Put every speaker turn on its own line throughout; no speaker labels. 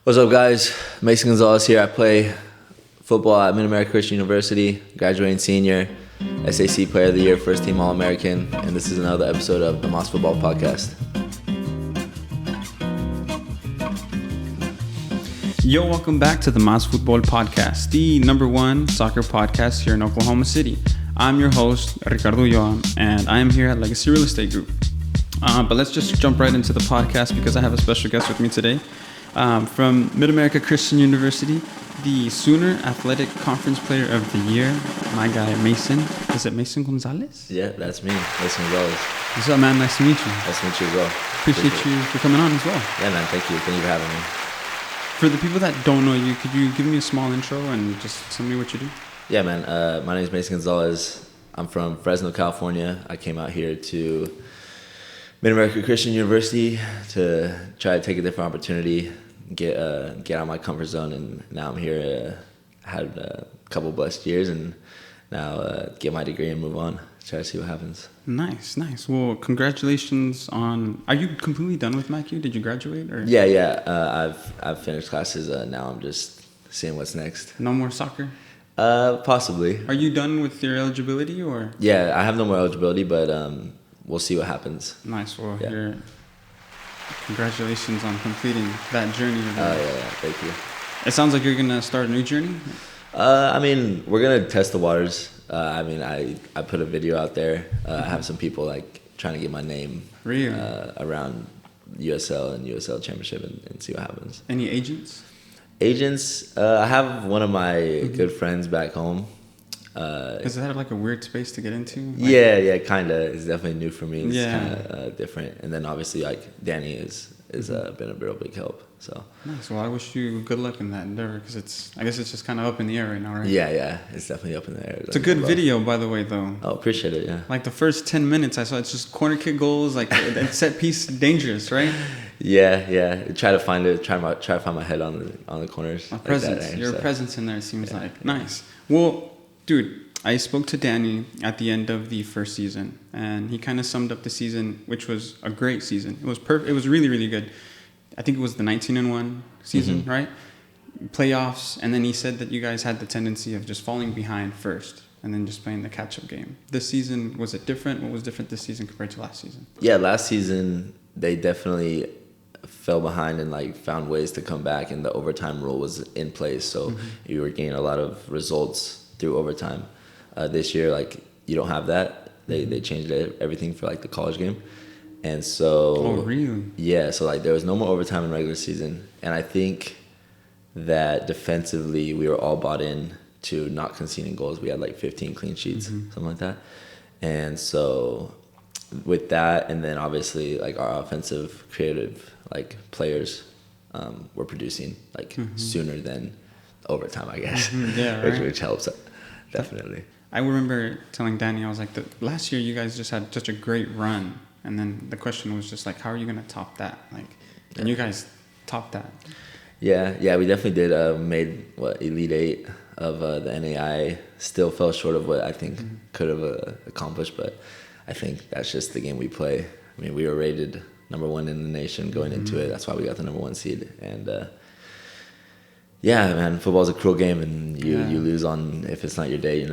What's up, guys? Mason Gonzalez here. I play football at MACU Christian University, graduating senior, SAC Player of the Year, first team All-American, and this is another episode of the MACU Futbol podcast.
Yo, welcome back to the MACU Futbol podcast, the number one soccer podcast here in Oklahoma City. I'm your host, Ricardo Yoan, and I am here at Legacy Real Estate Group. But let's just jump right into the podcast because I have a special guest with me today. From Mid-America Christian University, the Sooner Athletic Conference Player of the Year, my guy Mason. Is it Mason Gonzalez?
Yeah, that's me, Mason Gonzalez.
What's up, man? Nice to meet you.
Nice to meet you as well.
Appreciate you for coming on as well.
Yeah, man, thank you. Thank you for having me.
For the people that don't know you, could you give me a small intro and just tell me what you do?
Yeah, man. My name is Mason Gonzalez. I'm from Fresno, California. I came out here to Mid-America Christian University to try to take a different opportunity, get out of my comfort zone, and now I'm here. Had a couple blessed years, and now get my degree and move on. Try to see what happens.
Nice. Well, congratulations on. Are you completely done with MACU? Did you graduate? Or?
Yeah. I've finished classes. Now I'm just seeing what's next.
No more soccer?
Possibly.
Are you done with your eligibility, or?
Yeah, I have no more eligibility, but we'll see what happens.
Nice. Well,
yeah.
Congratulations on completing that journey.
Yeah, thank you.
It sounds like you're gonna start a new journey.
We're gonna test the waters. I put a video out there. I have some people trying to get my name around USL and USL Championship and see what happens.
Any agents?
Agents, I have one of my good friends back home.
Is that like a weird space to get into?
Yeah, kind of. It's definitely new for me. It's
Yeah.
kind of different. And then obviously Danny has been a real big help. So
nice. Well, I wish you good luck in that endeavor because I guess it's just kind of up in the air right now, right?
Yeah, it's definitely up in the air.
It's a good video, by the way, though.
Oh, appreciate it. Yeah.
Like the first 10 minutes, I saw it's just corner kick goals, like set piece dangerous, right?
Yeah. Try to find my head on the corners.
A presence. Your presence in there seems like nice. Well, dude, I spoke to Danny at the end of the first season, and he kind of summed up the season, which was a great season. It was perfect. It was really, really good. I think it was the 19-1 season, right? Playoffs, and then he said that you guys had the tendency of just falling behind first and then just playing the catch-up game. This season, was it different? What was different this season compared to last season?
Yeah, last season they definitely fell behind and found ways to come back, and the overtime rule was in place, so you were getting a lot of results through overtime. This year, you don't have that. They changed everything for the college game. And so,
oh really?
Yeah, so there was no more overtime in regular season, and I think that defensively we were all bought in to not conceding goals. We had 15 clean sheets, something like that. And so with that, and then obviously our offensive creative players were producing sooner than overtime, I guess.
Yeah, right.
which helps definitely.
I remember telling Danny, I was like, last year you guys just had such a great run. And then the question was just how are you going to top that? And you guys topped that.
Yeah, we definitely did. Made Elite 8 of the NAIA. Still fell short of what I think could have accomplished, but I think that's just the game we play. I mean, we were rated number 1 in the nation going into it. That's why we got the number 1 seed. And yeah, man, football's a cruel game, and you lose on if it's not your day,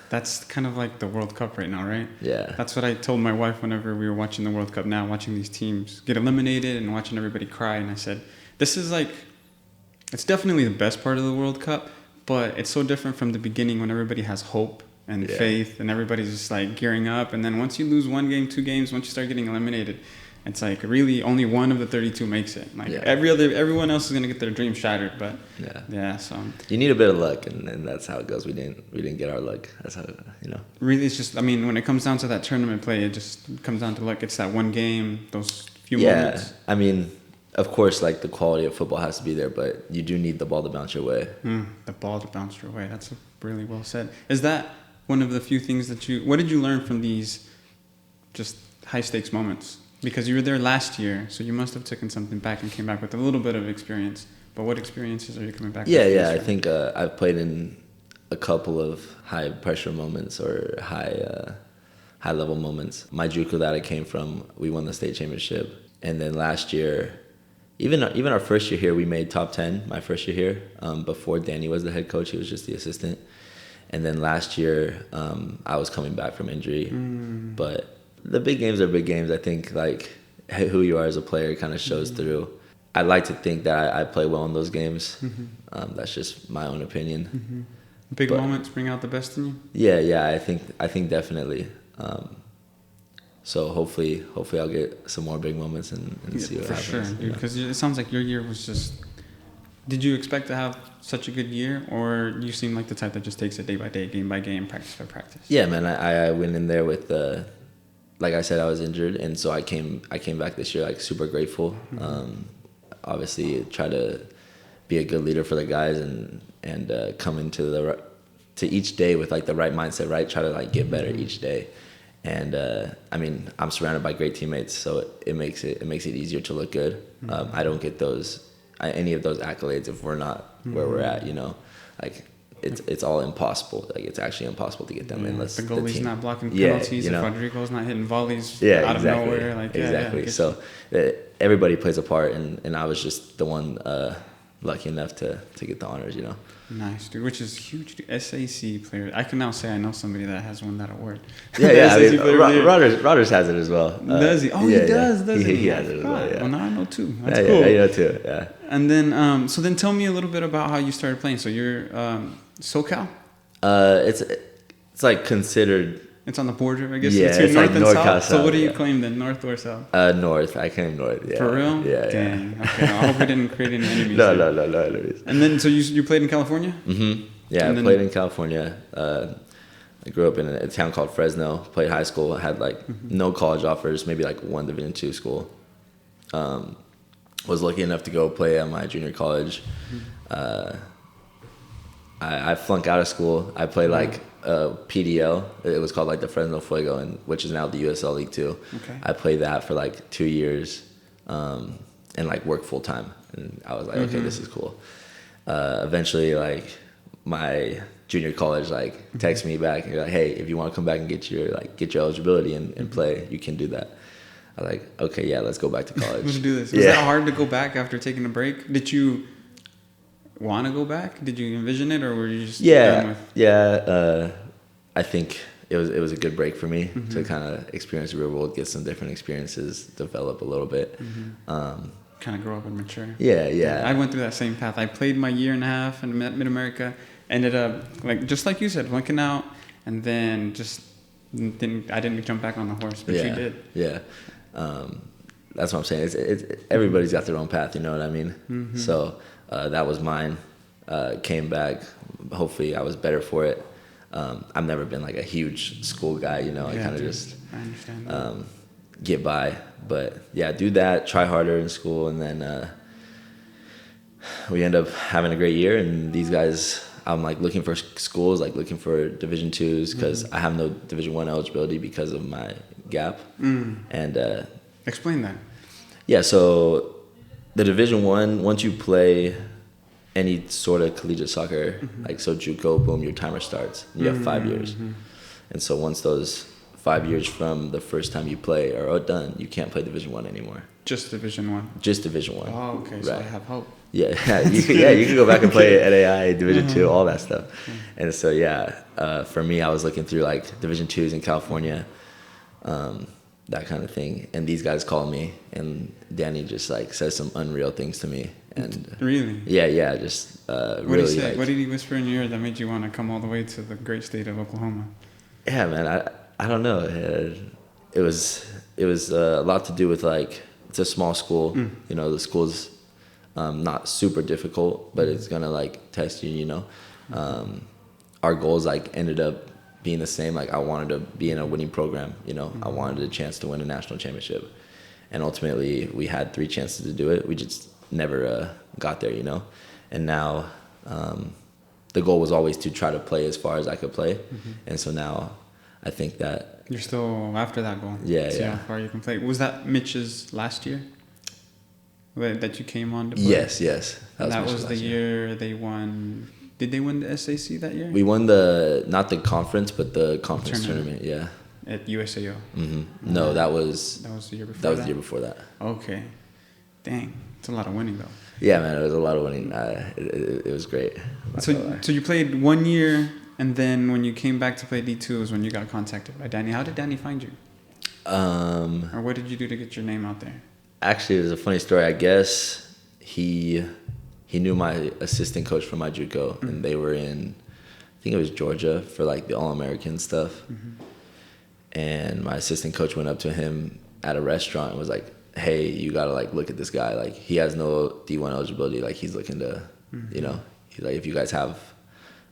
That's kind of like the World Cup right now, right?
Yeah.
That's what I told my wife whenever we were watching the World Cup now, watching these teams get eliminated and watching everybody cry. And I said, this is it's definitely the best part of the World Cup, but it's so different from the beginning when everybody has hope and faith and everybody's just gearing up. And then once you lose 1 game, 2 games, once you start getting eliminated, it's really only one of the 32 makes it. Everyone else is gonna get their dream shattered, but so
you need a bit of luck, and that's how it goes. We didn't get our luck. That's how
Really, it's just when it comes down to that tournament play, it just comes down to luck. It's that 1 game, those few moments.
Of course, the quality of football has to be there, but you do need the ball to bounce your way.
The ball to bounce your way. That's really well said. Is that one of the few things what did you learn from these just high stakes moments? Because you were there last year, so you must have taken something back and came back with a little bit of experience. But what experiences are you coming back with?
Yeah. I think I've played in a couple of high pressure moments or high level moments. My JUCO that I came from, we won the state championship, and then last year even our first year here, we made top 10. My first year here, before Danny was the head coach, he was just the assistant. And then last year, I was coming back from injury. But the big games are big games. I think like who you are as a player kind of shows through. I like to think that I play well in those games. That's just my own opinion.
Big moments bring out the best in you.
Yeah. I think definitely. So hopefully I'll get some more big moments and see what happens.
For sure, dude. Because it sounds like your year was just. Did you expect to have such a good year, or you seem like the type that just takes it day by day, game by game, practice by practice? Yeah,
man. I went in there with like I said, I was injured, and so I came back this year like super grateful. Obviously, try to be a good leader for the guys and come into to each day with like the right mindset, right? Try to like get better each day. And I mean, I'm surrounded by great teammates, so it makes it easier to look good. I don't get any of those accolades if we're not where we're at, you know. Like it's all impossible. Like it's actually impossible to get them unless
the goalie's not blocking penalties,
you know?
If Rodrigo's not hitting volleys
out
of nowhere. Like
exactly. So everybody plays a part, and I was just the one lucky enough to get the honors, you know.
Nice, dude. Which is huge, dude. SAC player. I can now say I know somebody that has won that award.
Yeah. I mean, Rodgers has it as well.
Does he? Oh, he does.
He has it as well. Yeah.
Well, now I know too. That's cool.
Yeah, I know too. Yeah.
And then, so then tell me a little bit about how you started playing. So you're SoCal.
It's like considered.
It's on the border, I guess.
Yeah,
it's north
like
and
NorCal
south. So what do you claim then, north or south?
North. I claim north. Yeah.
For real?
Yeah.
Dang. Okay. I hope we didn't create any enemies.
No enemies.
And then, so you played in California?
Mm-hmm. Yeah, I played in California. I grew up in a town called Fresno. Played high school. I had like no college offers. Maybe like one Division II school. Was lucky enough to go play at my junior college. I flunked out of school. I played like PDL. It was called like the Fresno Fuego, which is now the USL League 2.
Okay.
I played that for like 2 years, and like worked full time. And I was like, okay, this is cool. Eventually, like my junior college like texted me back and like, hey, if you want to come back and get your eligibility and play, you can do that. I was like, okay, yeah, let's go back to college.
Let's do this. Was that hard to go back after taking a break? Did you want to go back? Did you envision it, or were you just done with?
Yeah. I think it was a good break for me to kind of experience the real world, get some different experiences, develop a little bit.
Kind of grow up and mature.
Yeah.
I went through that same path. I played my year and a half in Mid-America. Ended up just like you said, flunking out, and then just didn't jump back on the horse, but you did.
Yeah. That's what I'm saying. It's everybody's got their own path, you know what I mean? So that was mine. Came back. Hopefully I was better for it. I've never been like a huge school guy, you know. I kind of just get by. But yeah, do that, try harder in school, and then we end up having a great year. And these guys, I'm like looking for schools, like looking for Division IIs, because I have no Division I eligibility because of my gap. And
explain that.
Yeah, so the Division I, once you play any sort of collegiate soccer, like so JUCO, boom, your timer starts. You have 5 years. And so once those 5 years from the first time you play are done, you can't play Division I anymore.
Just Division I?
Just Division I.
Oh, okay, right. So I have hope.
Yeah, you can go back and play NAIA, Division II, all that stuff. And so, for me, I was looking through like Division IIs in California, that kind of thing. And these guys called me, and Danny just like says some unreal things to me. And
really?
Yeah, just
what
really.
Did he say?
Like,
what did he whisper in your ear that made you want to come all the way to the great state of Oklahoma?
Yeah, man, I don't know. It was a lot to do with like, it's a small school. You know, the school's not super difficult, but it's gonna like test you. You know, our goals like ended up being the same. Like I wanted to be in a winning program. You know, I wanted a chance to win a national championship, and ultimately we had 3 chances to do it. We just never got there. You know, and now the goal was always to try to play as far as I could play, and so now I think that
you're still after that goal.
Yeah.
How far you can play. Was that Mitch's last year? That you came on to play?
Yes.
That was the year they won. Did they win the SAC that year?
We won not the conference, but the conference tournament. Yeah.
At USAO.
No, that was
the year before.
That was the year before that.
Okay. Dang. It's a lot of winning, though.
Yeah, man, it was a lot of winning. It was great.
So you played 1 year, and then when you came back to play D2 was when you got contacted by Danny. How did Danny find you? Or what did you do to get your name out there?
Actually, it was a funny story. I guess he knew my assistant coach from my JUCO, and they were in, I think it was Georgia, for like the All-American stuff. And my assistant coach went up to him at a restaurant and was like, hey, you gotta like look at this guy. Like, he has no D1 eligibility. Like, he's looking to, you know, he's like, if you guys have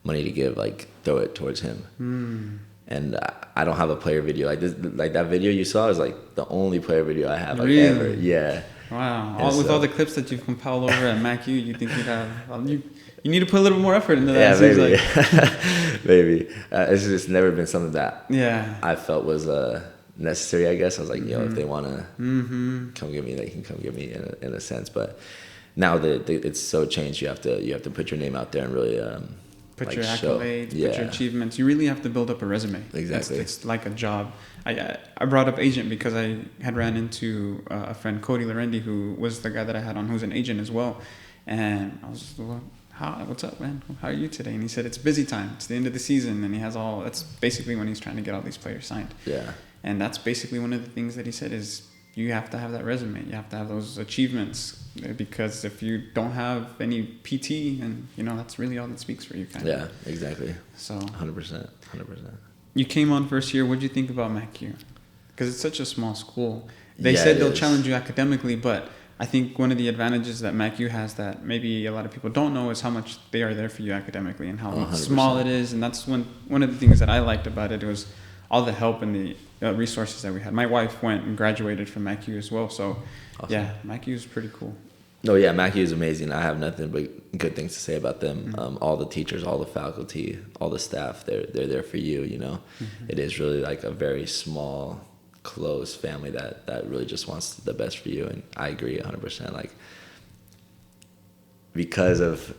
money to give, like, throw it towards him. And I don't have a player video like this. Like, that video you saw is like the only player video I have, like,
really?
ever. Yeah.
Wow. With all the clips that you've compiled over at MACU, you think you'd have you need to put a little more effort into that.
Yeah, maybe. Like. Maybe. It's just never been something that I felt was necessary, I guess. I was like, yo, if they want to come get me, they can come get me in a sense. But now that it's so changed, you have to put your name out there and really
put
like
your accolades, put your achievements. You really have to build up a resume.
Exactly.
It's like a job. I brought up agent because I had ran into a friend, Cody Lorendi, who was the guy that I had on, who's an agent as well. And I was just, what's up, man? How are you today? And he said, it's busy time. It's the end of the season. And he has that's basically when he's trying to get all these players signed. Yeah. And that's basically one of the things that he said is you have to have that resume. You have to have those achievements, because if you don't have any PT, and that's really all that speaks for you.
Yeah, exactly.
So
100%.
You came on first year. What did you think about MACU? Because it's such a small school. They said they'll challenge you academically, but I think one of the advantages that MACU has that maybe a lot of people don't know is how much they are there for you academically and how 100%. Small it is. And that's one of the things that I liked about it. It was all the help and the resources that we had. My wife went and graduated from MACU as well. So, awesome. Yeah, MACU is pretty cool.
No, yeah, MACU is amazing. I have nothing but good things to say about them. All the teachers, all the faculty, all the staff, they're there for you, It is really like a very small, close family that really just wants the best for you. And I agree 100%. Like, because of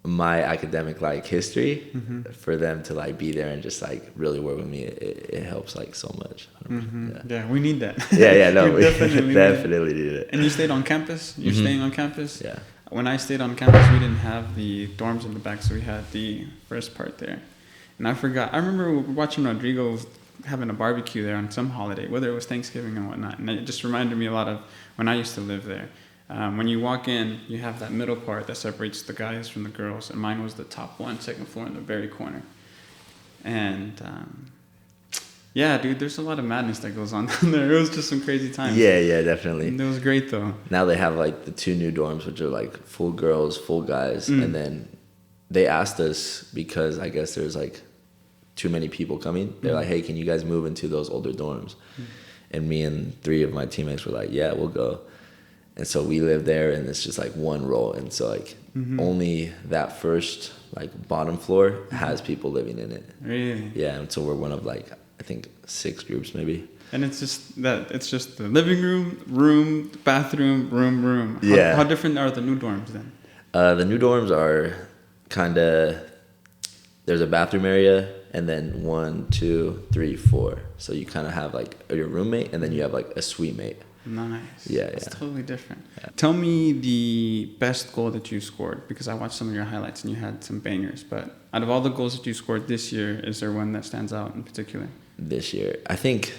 my academic like history, for them to like be there and just like really work with me, it helps like so much.
Yeah, we need that.
No, we definitely need it.
And you stayed on campus? You're staying on campus? Yeah. When I stayed on campus, we didn't have the dorms in the back, so we had the first part there. And I remember watching Rodrigo having a barbecue there on some holiday, whether it was Thanksgiving and whatnot. And it just reminded me a lot of when I used to live there. When you walk in, you have that middle part that separates the guys from the girls, and mine was the top one, second floor in the very corner. And yeah, dude, there's a lot of madness that goes on down there. It was just some crazy times.
Yeah, definitely.
And it was great though.
Now they have like the 2 new dorms, which are like full girls, full guys, and then they asked us because I guess there's like too many people coming. They're like, hey, can you guys move into those older dorms? And me and 3 of my teammates were like, yeah, we'll go. And so we live there, and it's just like one row. And so like only that first like bottom floor has people living in it.
Really?
Yeah. And so we're one of like, I think 6 groups maybe.
And it's just the living room, bathroom, room. How different are the new dorms then?
The new dorms are kind of, there's a bathroom area, and then 1, 2, 3, 4. So you kind of have like your roommate, and then you have like a suite mate.
Nice.
Yeah,
it's totally different. Yeah. Tell me the best goal that you scored, because I watched some of your highlights and you had some bangers. But out of all the goals that you scored this year, is there one that stands out in particular? This
year, I think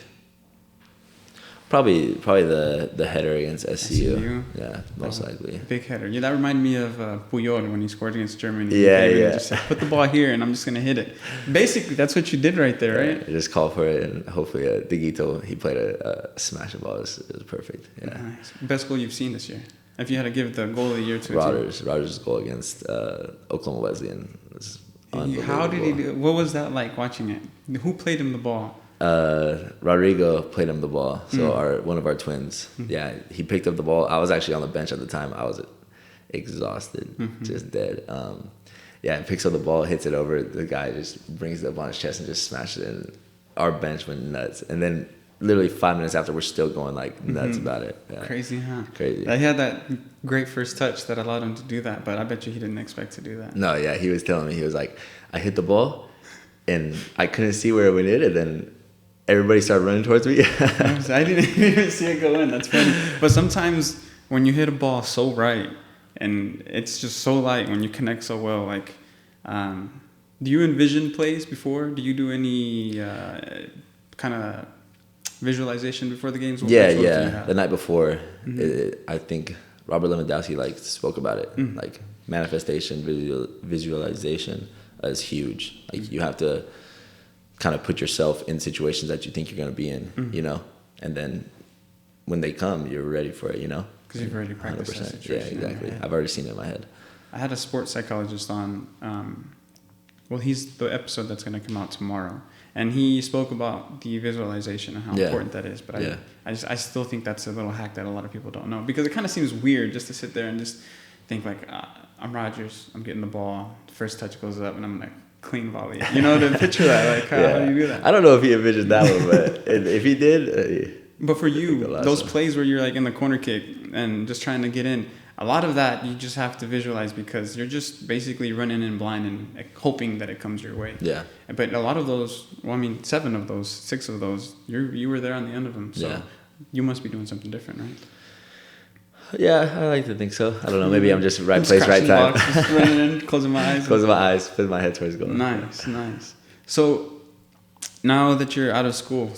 probably the header against SCU. Yeah, most likely.
Big header. Yeah, that reminded me of Puyol when he scored against Germany.
Yeah.
And just said, put the ball here, and I'm just gonna hit it. Basically, that's what you did right there, right?
I just called for it, and hopefully, Digito, he played a smashing ball. It was perfect. Yeah.
Nice. Best goal you've seen this year? If you had to give the goal of the year to
Rodgers' goal against Oklahoma Wesleyan was unbelievable.
How did he do? What was that like watching it? Who played him the ball?
Rodrigo played him the ball. So one of our twins. Yeah, he picked up the ball. I was actually on the bench at the time. I was exhausted, just dead. He picks up the ball, hits it over. The guy just brings it up on his chest and just smashes it. And our bench went nuts. And then literally 5 minutes after, we're still going like nuts about it. Yeah.
Crazy, huh?
Crazy.
He had that great first touch that allowed him to do that, but I bet you he didn't expect to do that.
No, yeah, he was telling me, he was like, I hit the ball and I couldn't see where it went in, and then everybody started running towards me.
I didn't even see it go in. That's funny. But sometimes when you hit a ball so right and it's just so light when you connect so well, like, do you envision plays before? Do you do any kind of visualization before the games?
Yeah. The night before, I think Robert Lewandowski spoke about it. Like manifestation, visualization is huge. Like you have to kind of put yourself in situations that you think you're going to be in, and then when they come, you're ready for it,
Because you've already practiced that
100%.
situation.
Yeah, exactly. I've already seen it in my head.
I had a sports psychologist on, he's the episode that's going to come out tomorrow. And he spoke about the visualization and how important that is. But I still think that's a little hack that a lot of people don't know. Because it kind of seems weird just to sit there and just think like, I'm Rodgers, I'm getting the ball, first touch goes up, and I'm going to clean volley. To picture that, like, how do you do that?
I don't know if he envisioned that one, but if he did...
But for you, those plays where you're like in the corner kick and just trying to get in, a lot of that you just have to visualize because you're just basically running in blind and hoping that it comes your way.
Yeah.
But a lot of those, 7 of those, 6 of those, you were there on the end of them. So you must be doing something different, right?
Yeah, I like to think so. I don't know. Maybe I'm just right place, right time.
Just running in, closing my eyes.
Closing my eyes, putting my head towards goal.
Nice. So now that you're out of school,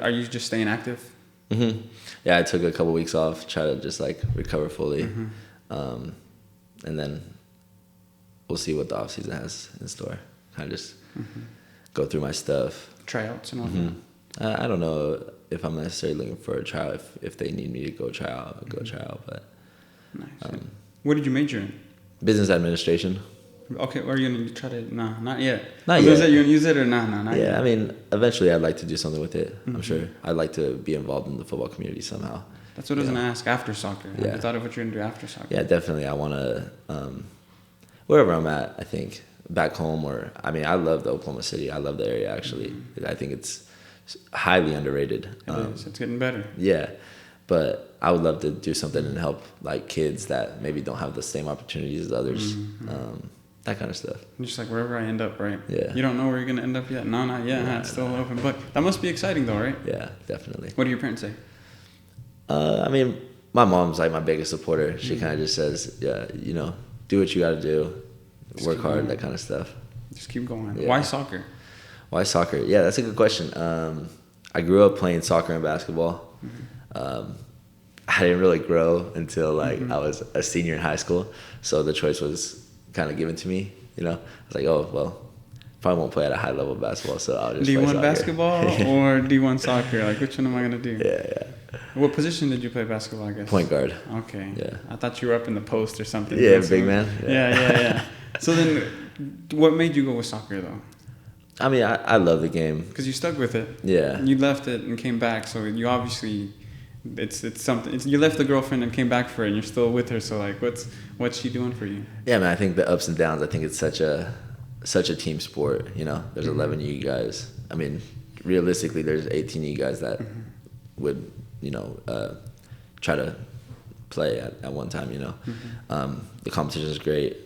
are you just staying active?
Mm-hmm. Yeah, I took a couple weeks off, try to just recover fully. And then we'll see what the off season has in store. Kind of just go through my stuff.
Tryouts and all that.
I don't know if I'm necessarily looking for a tryout. If they need me to go try out, I'll go try out. But
nice. What did you major in?
Business administration.
Okay, or are you gonna try to? No, not yet.
Not yet.
You're gonna use it or not yet?
I mean, eventually I'd like to do something with it. I'm sure I'd like to be involved in the football community somehow.
That's what I was gonna ask after soccer. Have you thought of what you're gonna do after soccer?
Yeah, definitely. I want to, wherever I'm at, I think, back home I love the Oklahoma City. I love the area, actually. I think it's highly underrated.
It is. It's getting better.
Yeah. But I would love to do something and help kids that maybe don't have the same opportunities as others. That kind of stuff.
Just wherever I end up, right?
Yeah.
You don't know where you're gonna end up yet? No, not yet. It's still open. But that must be exciting though, right?
Yeah, definitely.
What do your parents say?
I mean, my mom's my biggest supporter. She kind of just says, do what you got to do, work hard, that kind of stuff.
Just keep going.
Yeah.
Why soccer?
Why soccer? Yeah, that's a good question. I grew up playing soccer and basketball. I didn't really grow until I was a senior in high school, so the choice was kind of given to me. I was like, oh well, probably won't play at a high level of basketball, so I'll just.
D1 basketball or D1 soccer? Which one am I gonna do?
Yeah.
What position did you play basketball? I guess
point guard.
Okay.
Yeah.
I thought you were up in the post or something.
Yeah, big man.
Yeah. So then, what made you go with soccer though?
I mean, I love the game.
Because you stuck with it.
Yeah.
You left it and came back, so you obviously, it's something. You left the girlfriend and came back for it, and you're still with her. So what's she doing for you? Yeah,
man. I think the ups and downs. I think it's such a team sport. There's 11 of you guys. I mean, realistically, there's 18 of you guys that would try to play at one time. The competition is great.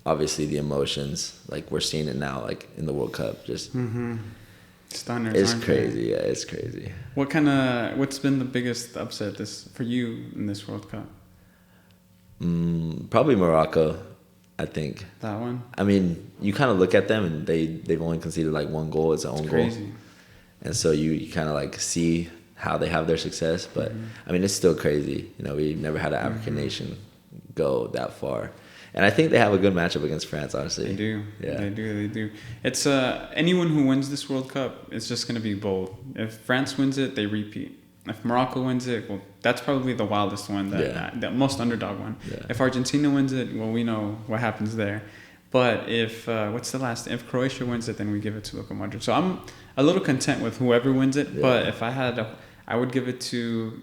Obviously, the emotions, we're seeing it now, in the World Cup, just
stunners.
It's crazy. Yeah, it's crazy.
What's been the biggest upset for you in this World Cup?
Probably Morocco, I think.
That one?
I mean, you kind of look at them and they've only conceded 1 goal. It's an own goal. And so you kind of see how they have their success. But I mean, it's still crazy. We've never had an African nation go that far. And I think they have a good matchup against France, honestly.
They do.
Yeah.
They do. It's anyone who wins this World Cup, it's just going to be bold. If France wins it, they repeat. If Morocco wins it, well, that's probably the wildest one, the most underdog one.
Yeah.
If Argentina wins it, well, we know what happens there. But if if Croatia wins it, then we give it to Luka Modric. So I'm a little content with whoever wins it. Yeah. But if I had, I would give it to.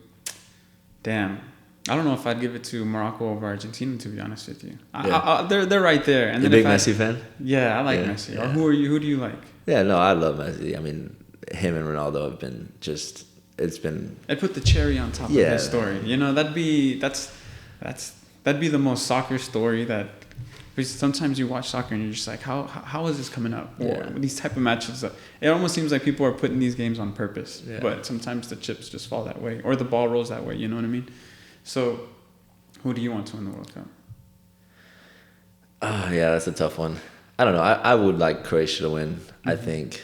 I don't know if I'd give it to Morocco over Argentina, to be honest with you.
Yeah.
They're right there. And
you
then
big Messi fan?
Yeah, I like Messi. Yeah. Or who do you like?
Yeah, no, I love Messi. I mean, him and Ronaldo have been just. It's been.
I put the cherry on top of his story. That'd be the most soccer story that. Because sometimes you watch soccer and you're just like, how is this coming up? Or these type of matches. It almost seems like people are putting these games on purpose. Yeah. But sometimes the chips just fall that way, or the ball rolls that way. You know what I mean? So, Who do you want to win the World Cup?
Yeah, that's a tough one. I don't know. I would like Croatia to win. I think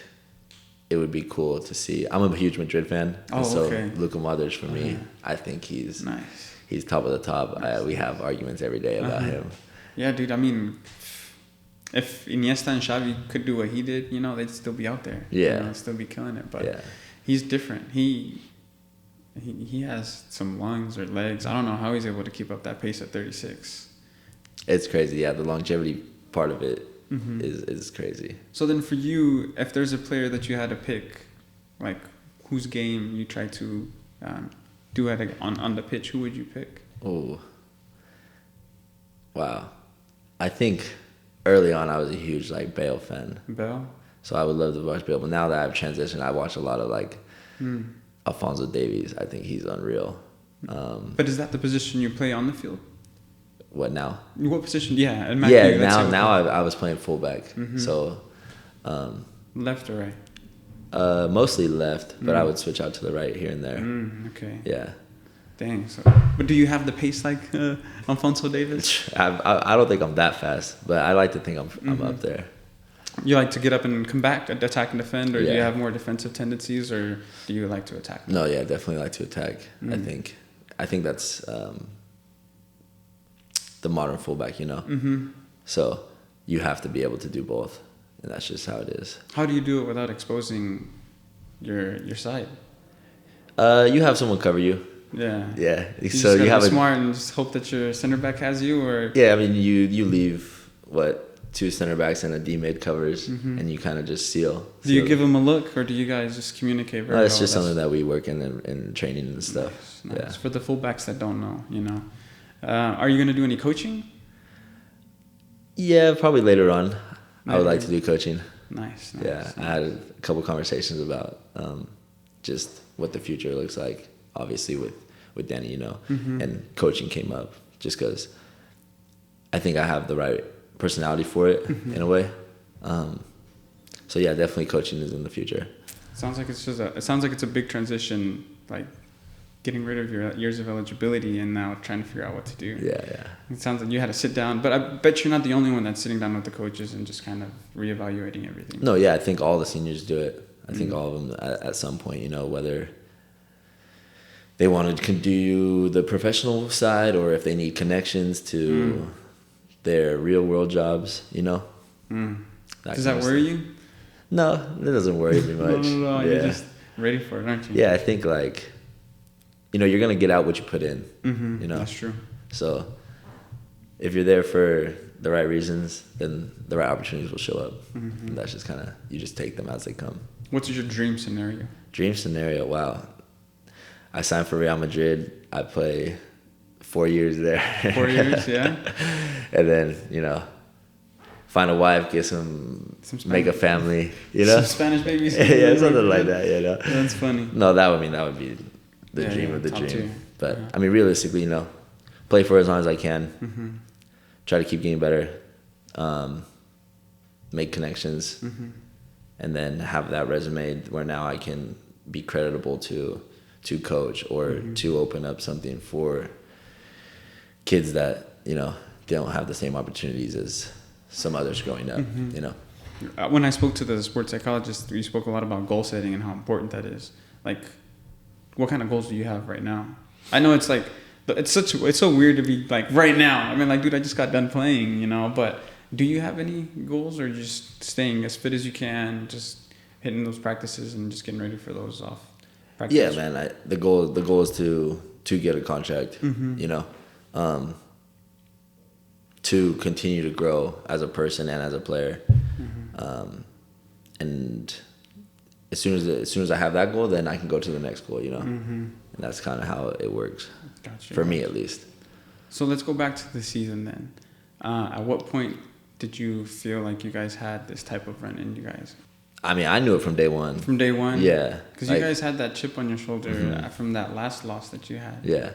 it would be cool to see. I'm a huge Madrid fan.
Oh,
so
okay.
Luka Modric for me, I think he's
Nice.
he's top of the top. We have arguments every day about him.
Yeah, dude. I mean, if Iniesta and Xavi could do what he did, you know, they'd still be out there.
Yeah.
You know, still be killing it. But
Yeah.
he's different. He has some lungs or legs. I don't know how he's able to keep up that pace at 36.
It's crazy. Yeah, the longevity part of it is crazy.
So then for you, if there's a player that you had to pick, like whose game you try to do on the pitch, who would you pick?
Oh, wow. I think early on I was a huge like Bale fan.
Bale?
So I would love to watch Bale. But now that I've transitioned, I watch a lot of like Alphonso Davies. I think he's unreal.
But is that the position you play on the field?
What now?
What position? Yeah, in MACU,
Yeah, now I was playing fullback. So
left or right?
mostly left, but I would switch out to the right here and there.
Okay.
Yeah.
Dang. So, but do you have the pace like Alphonso Davies?
I don't think I'm that fast, but I like to think I'm up there.
You like to get up and come back, attack and defend, or do you
Yeah.
have more defensive tendencies, or do you like to attack?
No, yeah, definitely like to attack. I think that's the modern fullback, you know. So you have to be able to do both, and that's just how it is.
How do you do it without exposing your side?
You have someone cover you.
Yeah.
Yeah.
You
So
just
you have
be smart and just hope that your center back has you, or
Yeah, I mean you leave two center backs and a D mid covers, and you kind of just seal.
do you give them a look, or do you guys just communicate very well?
It's just something that we work in training and stuff.
Nice.
Yeah.
For the fullbacks that don't know, you know, are you going to do any coaching?
Yeah, probably later on. I would like to do coaching.
Nice.
Yeah, I had a couple conversations about just what the future looks like. Obviously, with Danny, you know, and coaching came up just because I think I have the right personality for it in a way. So yeah, definitely coaching is in the future.
Sounds like it's a big transition, like getting rid of your years of eligibility and now trying to figure out what to do.
Yeah.
It sounds like you had to sit down, but I bet you're not the only one that's sitting down with the coaches and just kind of reevaluating everything.
No, yeah, I think all the seniors do it. I think all of them at some point, you know, whether they want to do the professional side or if they need connections to their real world jobs, you know.
Does that worry you?
No, it doesn't worry me much.
No,
Yeah.
you're just ready for it, aren't you?
Yeah, I think like, you know, you're gonna get out what you put in. You know,
That's true.
So if you're there for the right reasons, then the right opportunities will show up. And that's just kind of, you just take them as they come.
What's your dream scenario?
Dream scenario, wow. I signed for Real Madrid. I play 4 years there.
4 years, yeah.
And then, you know, find a wife, get make a family, you know?
Some Spanish babies.
Yeah, something like that, you know?
That's funny.
No, that would be the dream of the
top
dream.
tier.
But, I mean, realistically, you know, play for as long as I can. Try to keep getting better. Make connections. And then have that resume where now I can be creditable to coach or to open up something for kids that, you know, they don't have the same opportunities as some others growing up, you know.
When I spoke to the sports psychologist, we spoke a lot about goal setting and how important that is. Like, what kind of goals do you have right now? I know it's like, it's so weird to be like right now. I mean, like, dude, I just got done playing, you know, but do you have any goals, or just staying as fit as you can, just hitting those practices and just getting ready for those off practices?
Yeah, man. The goal is to get a contract, you know, to continue to grow as a person and as a player. And as soon as I have that goal, then I can go to the next goal, you know. And that's kind of how it works, for me at least.
So let's go back to the season then. At what point did you feel like you guys had this type of run in you guys?
I mean, I knew it from day one.
From day one?
Yeah.
Because you guys had that chip on your shoulder from that last loss that you had.
Yeah.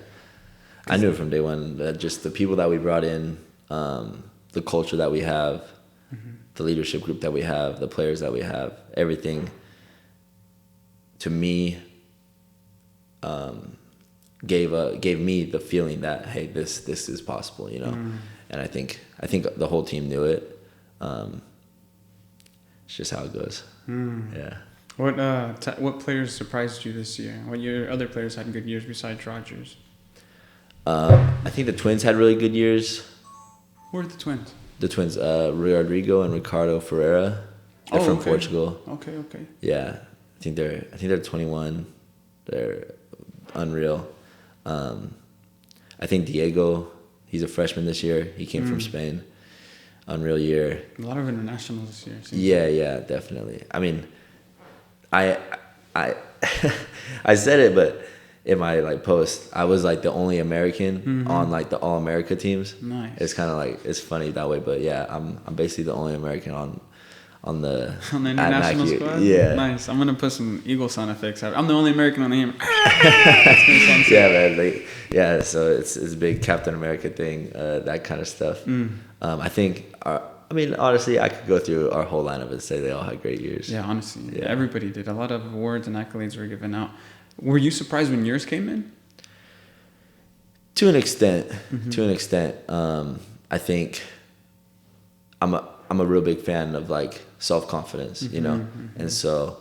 I knew it from day one. Just the people that we brought in, the culture that we have, the leadership group that we have, the players that we have, everything, to me, gave me the feeling that, hey, this is possible, you know. And I think the whole team knew it. It's just how it goes. Yeah.
What players surprised you this year? What other players had good years besides Rogers?
I think the Twins had really good years.
Who are the Twins?
The Twins, Rodrigo and Ricardo Ferreira. They're from Portugal.
Okay.
Yeah, I think they're 21. They're unreal. I think Diego, he's a freshman this year. He came from Spain. Unreal year.
A lot of internationals this
year. Yeah, definitely. I mean, I I said it, but in my post, I was the only American on the All America teams.
Nice.
It's kind of it's funny that way, but yeah, I'm basically the only American on the
international squad.
Yeah,
nice. I'm gonna put some Eagle sound effects. I'm the only American on the team.
Yeah, man. Yeah, so it's a big Captain America thing, that kind of stuff. I think. Honestly, I could go through our whole lineup and say they all had great years.
Yeah, honestly, everybody did. A lot of awards and accolades were given out. Were you surprised when yours came in?
To an extent. I think I'm a real big fan of self-confidence, you know? And so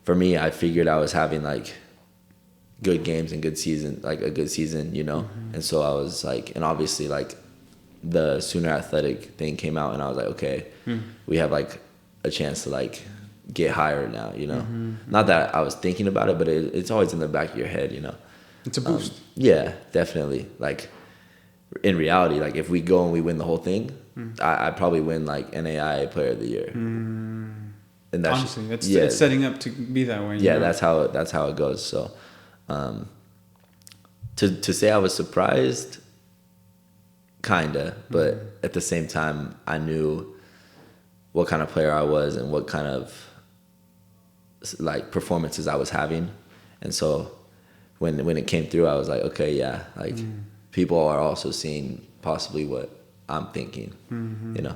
for me, I figured I was having good games and good season, a good season, you know? And so I was and obviously the Sooner Athletic thing came out and I was okay, we have a chance to get higher now, you know? Not that I was thinking about it, but it's always in the back of your head, you know?
It's a boost.
Yeah, definitely. In reality, if we go and we win the whole thing, I'd probably win NAIA Player of the Year. And that's
honestly, it's setting up to be that way.
Yeah, that's how it goes. So, to say I was surprised, kinda, but at the same time, I knew what kind of player I was and what kind of performances I was having, and so when it came through, I was okay, yeah, people are also seeing possibly what I'm thinking, you know.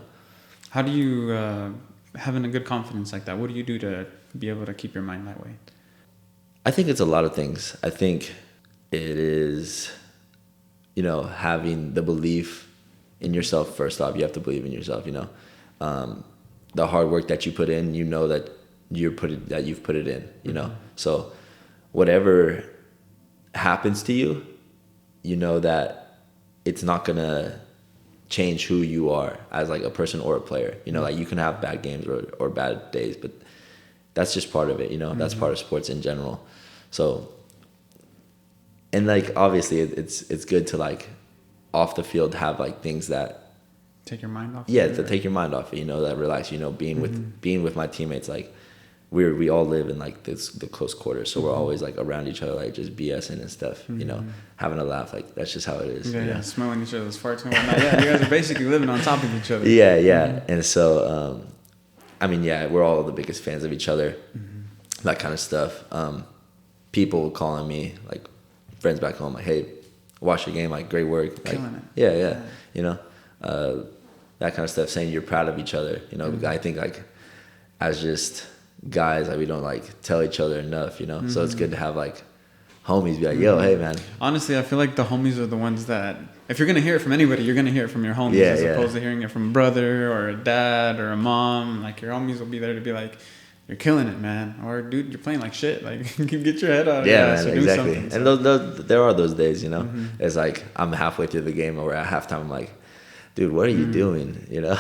How do you having a good confidence like that? What do you do to be able to keep your mind that way?
I think it's a lot of things. I think it is, having the belief in yourself. First off, you have to believe in yourself, you know. The hard work that you put in, that you've put it in, you know. So whatever happens to you, you know that it's not gonna change who you are as a person or a player. You know, you can have bad games or bad days, but that's just part of it, you know. That's part of sports in general. So, and obviously it's good to off the field have things that
take your mind off.
Yeah, to take your mind off it, that relax. Being with my teammates, we all live in the close quarters, so we're always around each other, just BSing and stuff. You know, having a laugh. That's just how it is.
Yeah, smelling each other's farts and whatnot. Yeah, you guys are basically living on top of each other.
Yeah. And so, we're all the biggest fans of each other. That kind of stuff. People calling me friends back home hey, watch your game, great work,
killing it.
Yeah. You know, that kind of stuff. Saying you're proud of each other. You know, I think as just guys, we don't tell each other enough. You know, so it's good to have homies be yo, hey man.
Honestly, I feel the homies are the ones that if you're gonna hear it from anybody, you're gonna hear it from your homies as opposed to hearing it from a brother or a dad or a mom. Your homies will be there to be you're killing it, man. Or, dude, you're playing like shit. Get your head out of your ass or
exactly.
Do something.
And those, there are those days, you know. It's I'm halfway through the game or at halftime, I'm dude, what are you doing? You know,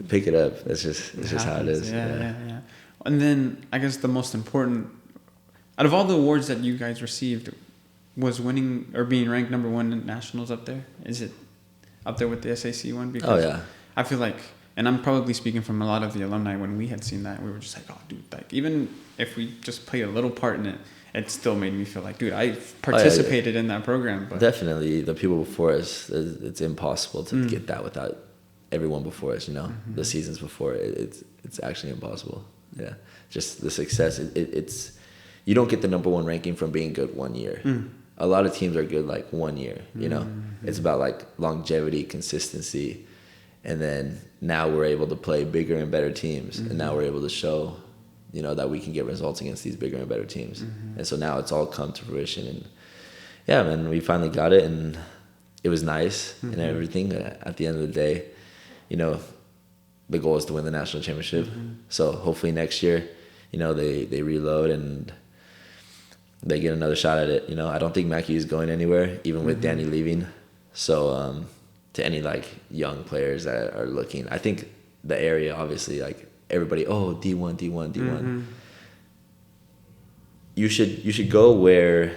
pick it up. It's just how it is.
Yeah. And then I guess the most important, out of all the awards that you guys received, was winning or being ranked number 1 in nationals up there? Is it up there with the SAC one? Because I feel and I'm probably speaking from a lot of the alumni when we had seen that, we were just oh, dude, even if we just played a little part in it, it still made me feel dude, I participated in that program. But
definitely, the people before us, it's impossible to get that without everyone before us, you know, the seasons before. It's actually impossible. Yeah, just the success. It's you don't get the number 1 ranking from being good 1 year. A lot of teams are good 1 year, you know. It's about longevity, consistency. And then now we're able to play bigger and better teams, and now we're able to show that we can get results against these bigger and better teams. And so now it's all come to fruition. And yeah, man, we finally got it, and it was nice and everything. At the end of the day, the goal is to win the national championship. So hopefully next year, they reload and they get another shot at it. I don't think MACU is going anywhere, even with Danny leaving. So to any like young players that are looking, I think the area, obviously, like everybody, D1. You should go where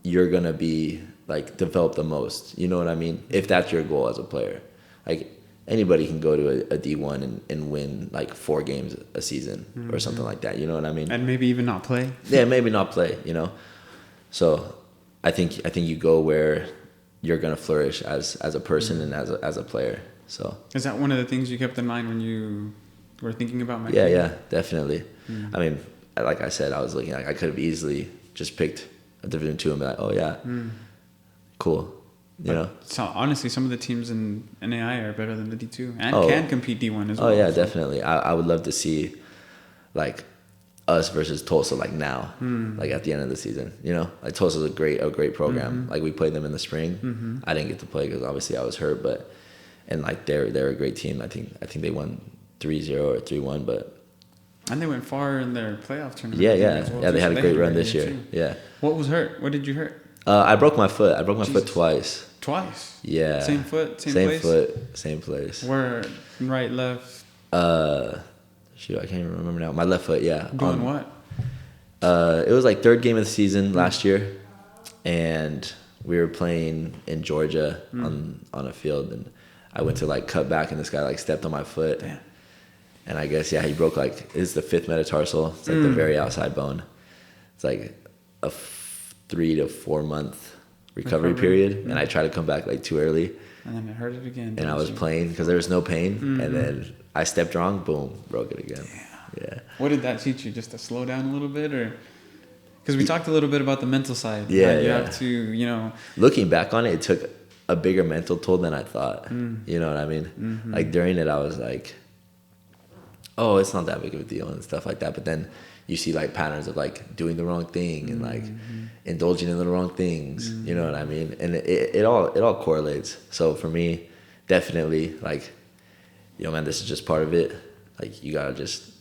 you're gonna be like develop the most. You know what I mean? If that's your goal as a player, like anybody can go to a D1 and win like 4 games a season or something like that. You know what I mean?
And maybe even not play.
Yeah, maybe not play. So I think you go where you're gonna flourish as a person and as a player. So
is that one of the things you kept in mind when you were thinking about MACU?
Yeah, definitely. I mean, like I said, I was looking like I could have easily just picked a Division II and be like, oh yeah, cool.
So honestly, some of the teams in NAIA are better than the D2 and can compete D1 as well.
Oh yeah, definitely. I would love to see like us versus Tulsa like now, like at the end of the season. Like Tulsa's a great program. Like we played them in the spring. I didn't get to play because obviously I was hurt, and like they're a great team. I think they won 3-0 or 3-1,
and they went far in their playoff tournament.
Yeah. They had a great run this year. Too. Yeah.
What was hurt? What did you hurt?
I broke my foot. I broke my foot twice.
Twice?
Yeah.
Same foot, same place?
Same foot, same place.
Where? Right, left?
Shoot, I can't even remember now. My left foot, yeah.
Doing what?
It was like 3rd game of the season last year, and we were playing in Georgia on a field, and I went to like cut back, and this guy like stepped on my foot. Damn. And I guess, he broke it's the 5th metatarsal. It's like the very outside bone. It's like a 3 to 4 month recovery period. And I tried to come back like too early.
And then it hurt it again.
And I was playing because there was no pain. And then I stepped wrong, boom, broke it again. Yeah.
What did that teach you? Just to slow down a little bit, or? Because we talked a little bit about the mental side.
Yeah,
you have to,
Looking back on it, it took a bigger mental toll than I thought. You know what I mean? Like during it, I was like, oh, it's not that big of a deal and stuff like that. But then you see like patterns of like doing the wrong thing and like indulging in the wrong things. You know what I mean? And it all correlates. So for me, definitely like, man, this is just part of it. Like you gotta just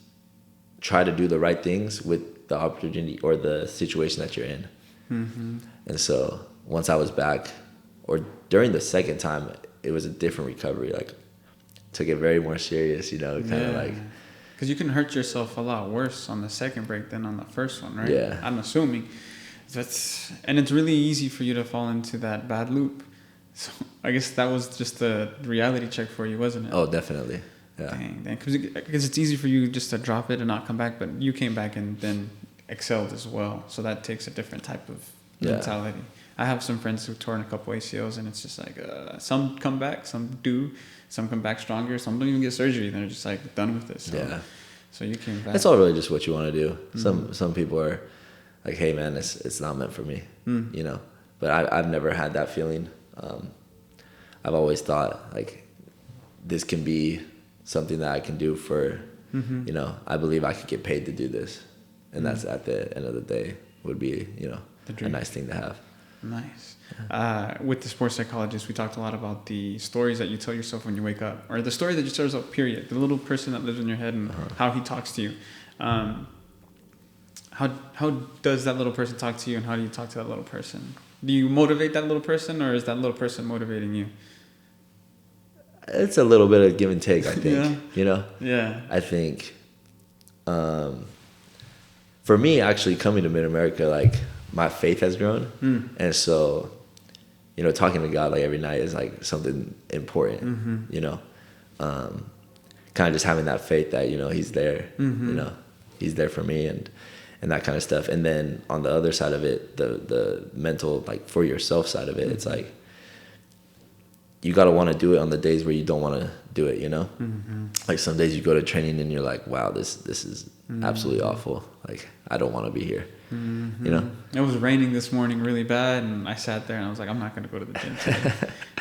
try to do the right things with the opportunity or the situation that you're in. And so once I was back, or during the second time, it was a different recovery. Like took it very more serious, kind of like.
Because you can hurt yourself a lot worse on the second break than on the first one, right?
Yeah.
I'm assuming. And it's really easy for you to fall into that bad loop. So I guess that was just a reality check for you, wasn't it?
Oh, definitely. Yeah.
Dang. Because it's easy for you just to drop it and not come back, but you came back and then excelled as well. So that takes a different type of mentality. I have some friends who torn a couple ACLs, and it's just like some come back, some do. Some come back stronger. Some don't even get surgery. They're just like done with this. So you came back.
It's all really just what you want to do. Some people are like, hey man, it's not meant for me. But I've never had that feeling. I've always thought like this can be something that I can do for. I believe I could get paid to do this, and that's at the end of the day would be a nice thing to have.
Nice. With the sports psychologist, we talked a lot about the stories that you tell yourself when you wake up, or the story that you tell yourself, period. The little person that lives in your head and how he talks to you. How does that little person talk to you, and how do you talk to that little person? Do you motivate that little person, or is that little person motivating you?
It's a little bit of give and take, I think.
Yeah.
I think for me, actually coming to Mid-America, like my faith has grown. And so, talking to God like every night is like something important, kind of just having that faith that, he's there, he's there for me and that kind of stuff. And then on the other side of it, the mental, like for yourself side of it, it's like, you got to want to do it on the days where you don't want to do it, you know? Like some days you go to training and you're like, wow, this is absolutely awful. Like, I don't want to be here, you know?
It was raining this morning really bad, and I sat there and I was like, I'm not going to go to the gym today.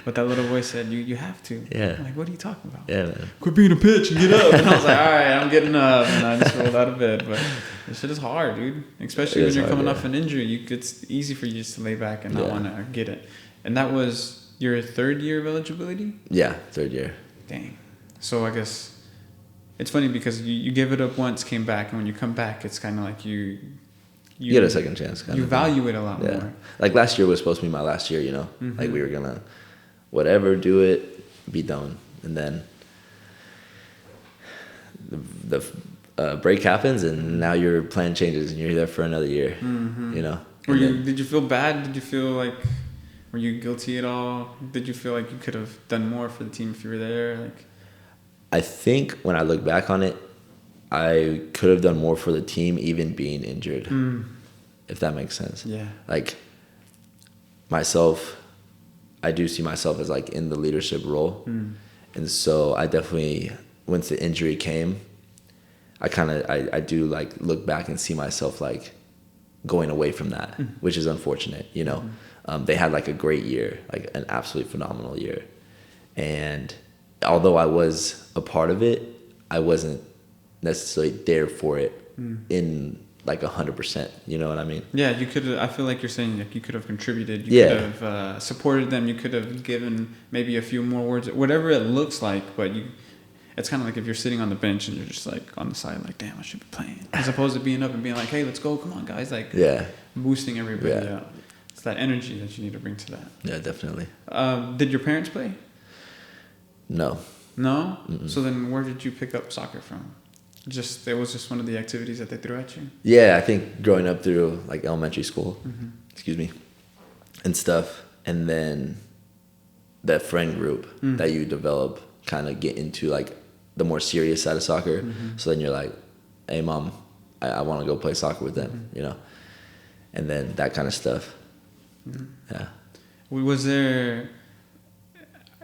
But that little voice said, you have to.
Yeah.
I'm like, what are you talking about?
Yeah, man.
Quit being a bitch and get up. And I was like, all right, I'm getting up. And I just rolled out of bed. But this shit is hard, dude. Especially when you're coming off an injury. It's easy for you just to lay back and not want to get it. And that was your third year of eligibility?
Yeah, third year.
Dang. So I guess it's funny because you give it up once, came back, and when you come back, it's kind of like you
get a second chance.
You value it a lot more.
Like last year was supposed to be my last year, you know? Like we were going to whatever, do it, be done. And then the break happens, and now your plan changes, and you're there for another year, you know?
Did you feel bad? Did you feel like, were you guilty at all? Did you feel like you could have done more for the team if you were there? Like,
I think when I look back on it, I could have done more for the team even being injured, if that makes sense.
Yeah.
Like, myself, I do see myself as, like, in the leadership role. And so I definitely, once the injury came, I do, like, look back and see myself, like, going away from that, which is unfortunate, you know. They had, like, a great year, like, an absolutely phenomenal year. And although I was a part of it, I wasn't necessarily there for it in like 100%. You know what I mean?
Yeah, you could. I feel like you're saying like you could have contributed. You could have supported them. You could have given maybe a few more words, whatever it looks like. But it's kind of like if you're sitting on the bench and you're just like on the side, like, damn, I should be playing, as opposed to being up and being like, hey, let's go, come on, guys, like, boosting everybody out. It's that energy that you need to bring to that.
Yeah, definitely.
Did your parents play?
No.
No? Mm-mm. So then where did you pick up soccer from? It was just one of the activities that they threw at you?
Yeah, I think growing up through like elementary school, and stuff, and then that friend group that you develop kind of get into like the more serious side of soccer. So then you're like, hey, Mom, I want to go play soccer with them, you know? And then that kind of stuff. Yeah.
Was there...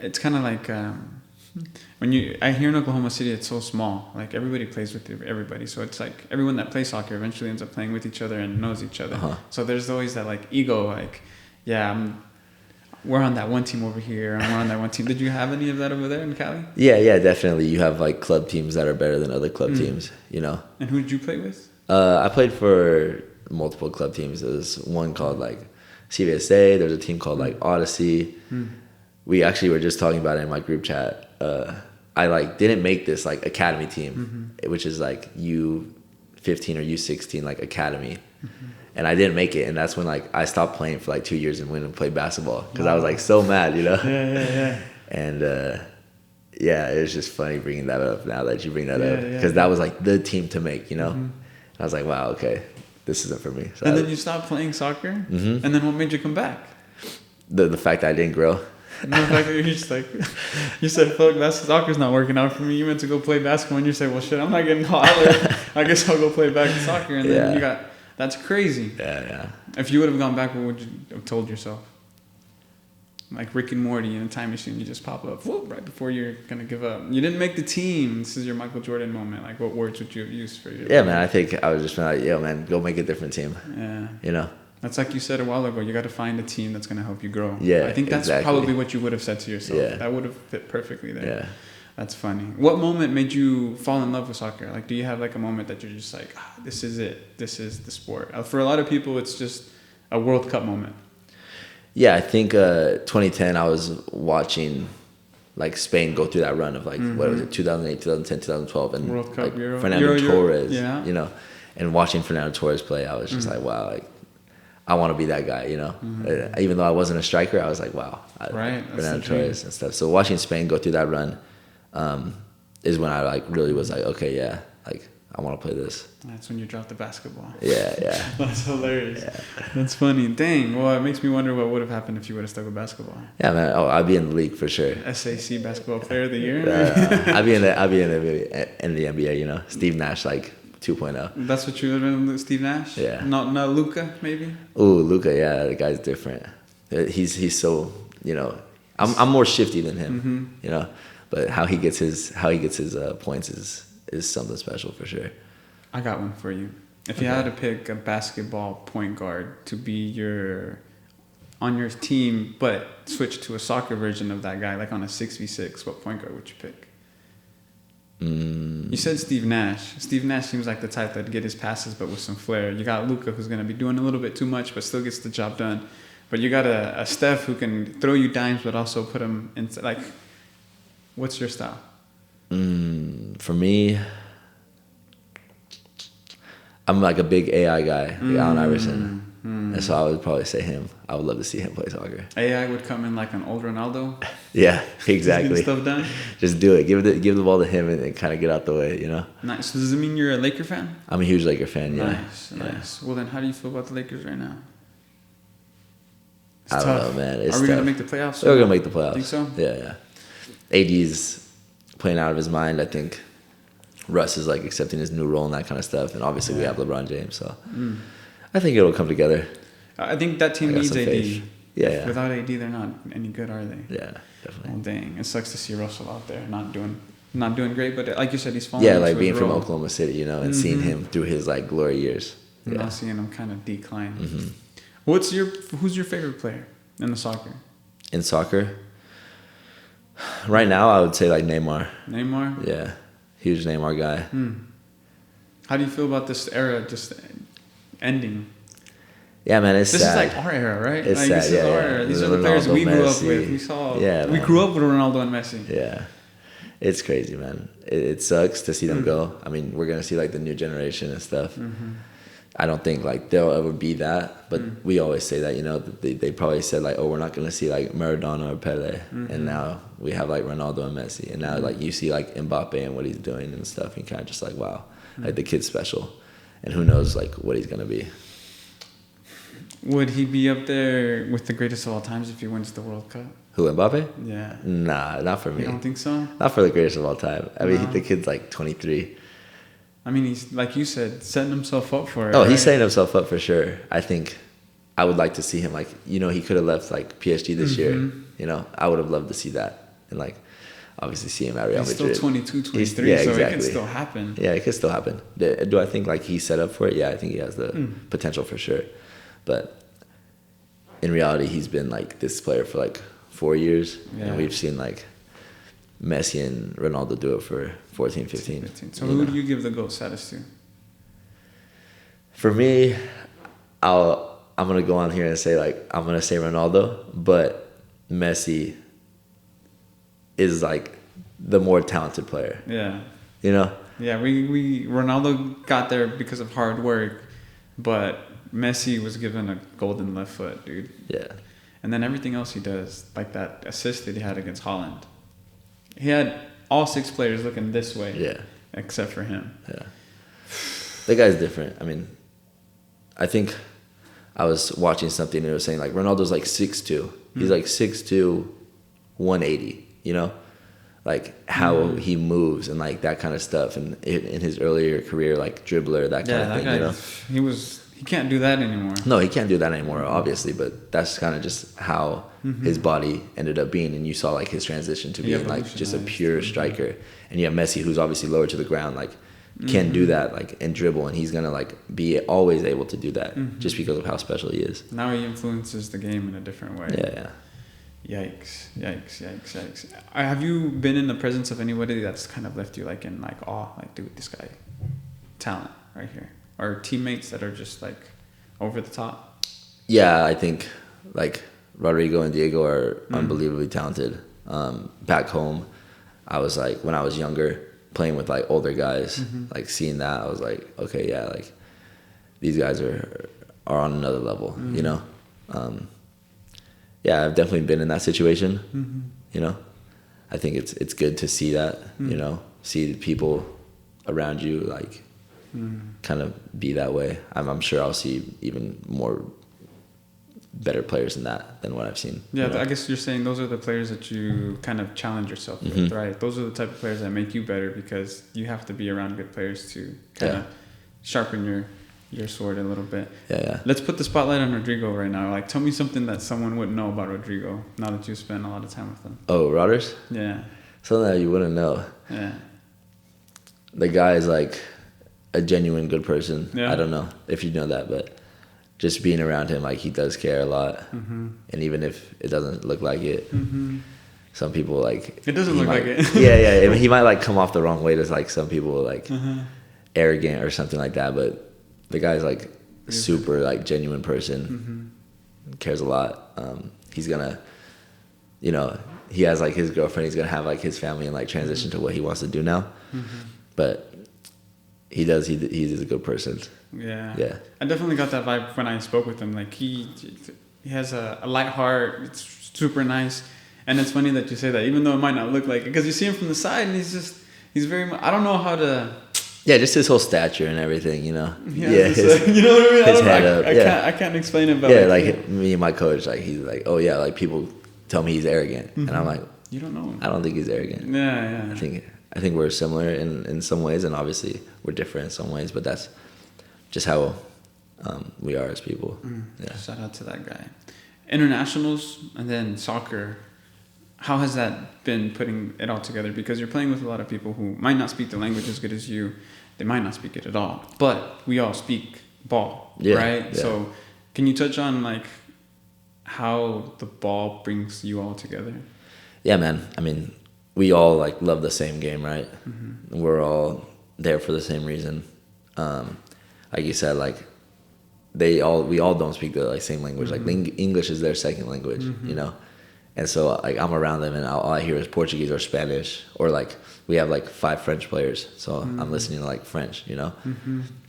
It's kind of like I hear in Oklahoma City, it's so small. Like everybody plays with everybody, so it's like everyone that plays soccer eventually ends up playing with each other and knows each other. So there's always that like ego, like, yeah, we're on that one team over here, and we're on that one team. Did you have any of that over there in Cali?
Yeah, definitely. You have like club teams that are better than other club teams, you know.
And who did you play with?
I played for multiple club teams. There was one called like CVSA. There's a team called like All-SAC. We actually were just talking about it in my group chat. I like didn't make this like academy team, which is like U15 or U16 like academy, and I didn't make it. And that's when like I stopped playing for like 2 years and went and played basketball because I was like so mad, you know.
Yeah.
And it was just funny bringing that up now that you bring that up because that was like the team to make, you know. And I was like, wow, okay, this isn't for me. So
and then you stopped playing soccer, and then what made you come back?
The fact that I didn't grow.
And the fact that you're just like, you said, fuck, soccer's not working out for me. You went to go play basketball, and you say, well, shit, I'm not getting hot. I guess I'll go play back to soccer. And then that's crazy.
Yeah.
If you would have gone back, what would you have told yourself? Like Rick and Morty in a time machine, you just pop up, whoop, right before you're going to give up. You didn't make the team. This is your Michael Jordan moment. Like, what words would you have used for your
man, I think I was just like, yo, man, go make a different team.
Yeah.
You know?
That's like you said a while ago. You got to find a team that's going to help you grow.
Yeah,
I think that's probably what you would have said to yourself.
Yeah.
That would have fit perfectly there.
Yeah.
That's funny. What moment made you fall in love with soccer? Like, do you have like a moment that you're just like, this is it. This is the sport. For a lot of people, it's just a World Cup moment. Yeah,
I think 2010, I was watching like Spain go through that run of like, what was it, 2008, 2010, 2012. And
World Cup,
like
Euro.
Fernando Torres,
yeah.
You know, and watching Fernando Torres play, I was just like, wow, like, I want to be that guy, you know. Even though I wasn't a striker, I was like, wow, Fernando Torres and stuff. So watching Spain go through that run is when I like really was like, okay, yeah, like I want to play this.
That's when you dropped the basketball.
Yeah.
That's hilarious.
Yeah.
That's funny. Dang. Well, it makes me wonder what would have happened if you would have stuck with basketball.
Yeah, man. Oh, I'd be in the league for sure.
SAC Basketball Player of the Year.
I'd be in the NBA. You know, Steve Nash like 2.0.
That's what you would have been, Steve Nash?
Yeah.
Not Luka, maybe?
Ooh, Luka, yeah, the guy's different. He's so, you know, I'm more shifty than him, you know. But how he gets his points is something special for sure.
I got one for you. If you had to pick a basketball point guard to be on your team, but switch to a soccer version of that guy, like on a 6v6, what point guard would you pick? You said Steve Nash. Steve Nash seems like the type that'd get his passes, but with some flair. You got Luka, who's going to be doing a little bit too much, but still gets the job done. But you got a Steph who can throw you dimes, but also put them in. Like, what's your style?
For me, I'm like a big AI guy, like Allen Iverson. And so I would probably say him. I would love to see him play soccer.
AI would come in like an old Ronaldo.
Yeah, exactly.
Get stuff done.
Just do it. Give the ball to him and kind of get out the way, you know.
Nice. So does it mean you're a Laker fan?
I'm a huge Laker fan. Yeah.
Nice. Well, then, how do you feel about the Lakers right now?
I don't know, man.
Are we gonna make the playoffs?
We're gonna make the playoffs.
Think so?
Yeah. AD's playing out of his mind. I think Russ is like accepting his new role and that kind of stuff. And obviously we have LeBron James, so I think it'll come together.
I think that team needs AD.
Faith. Yeah.
Without AD, they're not any good, are they?
Yeah, definitely.
Well, dang, it sucks to see Russell out there not doing great. But like you said, he's falling.
Yeah, like being from Oklahoma City, you know, and seeing him through his like glory years.
Yeah. Now seeing him kind of decline. Who's your favorite player in the soccer?
In soccer, right now I would say like Neymar.
Neymar?
Yeah, huge Neymar guy.
How do you feel about this era just ending?
Yeah, man, it's
this
sad.
is like our era, right?
It's
like,
sad,
this is our era. These are the players we grew up with. We grew up with Ronaldo and Messi.
Yeah, it's crazy, man. It sucks to see them go. I mean, we're gonna see like the new generation and stuff. I don't think like they'll ever be that, but we always say that, you know, they probably said like, oh, we're not gonna see like Maradona or Pele, and now we have like Ronaldo and Messi, and now like you see like Mbappe and what he's doing and stuff, and kind of just like, wow, like the kid's special, and who knows like what he's gonna be.
Would he be up there with the greatest of all times if he wins the World Cup?
Who, Mbappe?
Yeah.
Nah, not for me.
You don't think so?
Not for the greatest of all time. I mean, the kid's like 23.
I mean, he's, like you said, setting himself up for it.
Oh, right? He's setting himself up for sure. I think I would like to see him, like, you know, he could have left like PSG this year. You know, I would have loved to see that. And like, obviously see him at Real Madrid.
He's still 22, 23, so it can still happen.
Yeah, it could still happen. Do I think like he's set up for it? Yeah, I think he has the potential for sure. But in reality, he's been like this player for like 4 years. Yeah. And we've seen like Messi and Ronaldo do it for 14, 15.
So who do you give the GOAT status to?
For me, I'm going to go on here and say like, I'm going to say Ronaldo, but Messi is like the more talented player.
Yeah.
You know?
Yeah, we Ronaldo got there because of hard work, but Messi was given a golden left foot, dude.
Yeah.
And then everything else he does, like that assist that he had against Holland. He had all 6 players looking this way. Yeah. Except for him.
Yeah. The guy's different. I mean, I think I was watching something and it was saying like Ronaldo's like 6'2". He's like 6'2", 180, you know? Like how he moves and like that kind of stuff. And in his earlier career, like dribbler, that kind of thing, you know?
He can't do that anymore.
No, he can't do that anymore, obviously. But that's kind of just how his body ended up being. And you saw like his transition to being like just a pure striker. And you have Messi, who's obviously lower to the ground, like can do that like and dribble. And he's going to like be always able to do that just because of how special he is.
Now he influences the game in a different way.
Yeah.
Yikes. Have you been in the presence of anybody that's kind of left you like in like awe? Like, dude, this guy, talent right here. Or teammates that are just like over the top?
Yeah, I think like Rodrigo and Diego are unbelievably talented. Back home, I was like, when I was younger, playing with like older guys, like seeing that, I was like, okay, yeah, like these guys are on another level, you know? Yeah, I've definitely been in that situation, you know? I think it's good to see that, you know, see the people around you like kind of be that way. I'm sure I'll see even more better players than what I've seen.
Yeah,
you know?
I guess you're saying those are the players that you kind of challenge yourself with, right? Those are the type of players that make you better because you have to be around good players to kind of sharpen your sword a little bit.
Yeah.
Let's put the spotlight on Rodrigo right now. Like, tell me something that someone wouldn't know about Rodrigo now that you spend a lot of time with him.
Oh, Rodgers?
Yeah.
Something that you wouldn't know.
Yeah.
The guy is like a genuine good person.
Yeah.
I don't know if you know that, but just being around him, like he does care a lot.
Mm-hmm.
And even if it doesn't look like it,
Mm-hmm.
some people like
it doesn't look like it.
yeah. I mean, he might like come off the wrong way to like some people like
Uh-huh.
arrogant or something like that. But the guy's like super like genuine person, cares a lot. He's gonna, you know, he has like his girlfriend. He's gonna have like his family and like transition to what he wants to do now. But he does. He's a good person.
Yeah. I definitely got that vibe when I spoke with him. Like he has a light heart. It's super nice. And it's funny that you say that, even though it might not look like it, because you see him from the side and he's very much, I don't know how to.
Yeah, just his whole stature and everything, you know.
Yeah, you know what I mean?
His head up.
I can't explain it. But
yeah, like me and my coach, like he's like, oh yeah, like people tell me he's arrogant, and I'm like,
you don't know him.
I don't think he's arrogant.
Yeah.
I think we're similar in some ways, and obviously we're different in some ways, but that's just how we are as people. Yeah.
Shout out to that guy. Internationals and then soccer. How has that been putting it all together? Because you're playing with a lot of people who might not speak the language as good as you. They might not speak it at all. But we all speak ball, right?
Yeah.
So can you touch on like how the ball brings you all together?
Yeah, man. I mean, we all like love the same game, right? We're all there for the same reason. Like you said, like we all don't speak the like same language. Like English is their second language, you know. And so like I'm around them and all I hear is Portuguese or Spanish, or like we have like 5 French players, so I'm listening to like French, you know.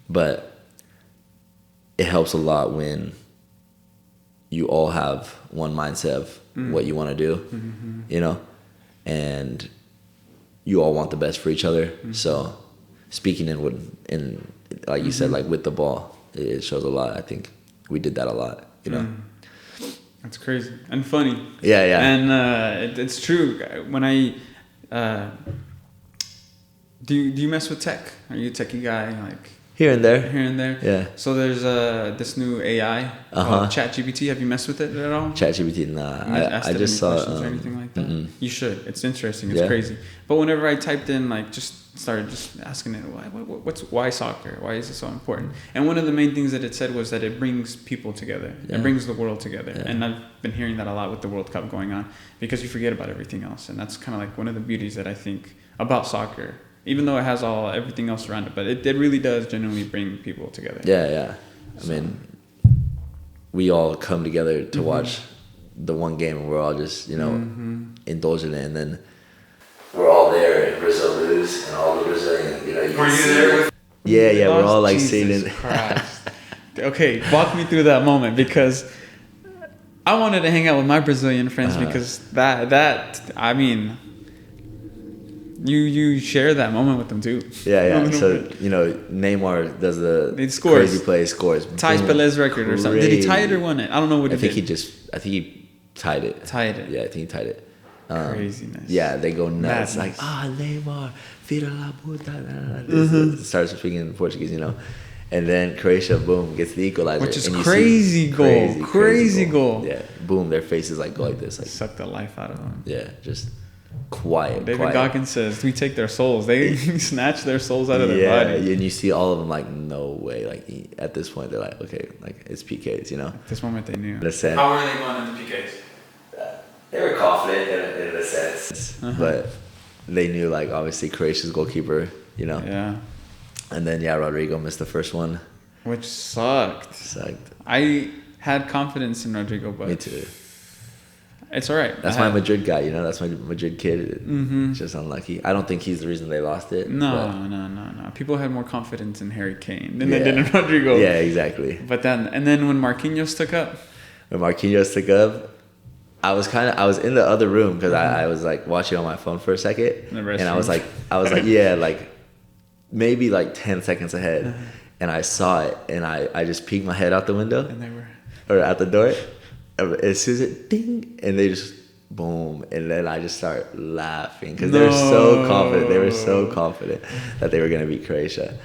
But it helps a lot when you all have one mindset of what you want to do, you know, and you all want the best for each other. So speaking in like you said, like with the ball, it shows a lot. I think we did that a lot, you know.
That's crazy and funny.
Yeah.
And it's true. When I do you mess with tech? Are you a techie guy? Like
here and there. Yeah.
So there's this new AI called ChatGPT. Have you messed with it at all?
ChatGPT, nah. I just saw
questions or anything like that. You should. It's interesting. It's crazy. But whenever I typed in like started asking it why soccer? Why is it so important? And one of the main things that it said was that it brings people together. It brings the world together. Yeah. And I've been hearing that a lot with the World Cup going on, because you forget about everything else. And that's kind of like one of the beauties that I think about soccer, even though it has everything else around it, but it really does genuinely bring people together.
Yeah. I mean, we all come together to watch the one game, and we're all just, you know, indulging in it, and then we're all there and Brazil lose, and all the Brazilian, you know.
Were you there?
Yeah, we're all like sitting.
Okay, walk me through that moment, because I wanted to hang out with my Brazilian friends because that I mean, you share that moment with them too.
Yeah. So you know, Neymar does the crazy play, scores.
Ties Pelé's record or something. Did he tie it or won it? I don't know what he did.
I think he tied it. Yeah, I think he tied it.
Craziness.
Yeah, they go nuts. Madness. Like, Neymar, Fira la puta. Starts speaking Portuguese, you know. And then Croatia, boom, gets the equalizer.
Which is crazy goal. Crazy goal.
Yeah, boom, their faces like go like this. Like,
suck the life out of them.
Yeah, just quiet.
David Goggins says, we take their souls. They snatch their souls out of their body.
Yeah, and you see all of them like, no way. Like, at this point, they're like, okay, like, it's PKs, you know?
At this moment, they knew.
In a sense.
How were they going into PKs?
They were confident in a sense. But they knew, like, obviously, Croatia's goalkeeper, you know?
Yeah.
And then, Rodrigo missed the first one.
Which sucked. I had confidence in Rodrigo, but...
Me too.
It's all right.
That's my Madrid guy, you know? That's my Madrid kid. It's just unlucky. I don't think he's the reason they lost it.
No. People had more confidence in Harry Kane than they did in Rodrigo.
Yeah, exactly.
But then when Marquinhos took up...
I was in the other room because I was like watching on my phone for a second, and I was like yeah, like maybe like 10 seconds ahead, and I saw it, and I just peeked my head out the window,
and they were
out the door, as soon as it ding, and they just boom, and then I just start laughing because they were so confident. They were so confident that they were gonna beat Croatia.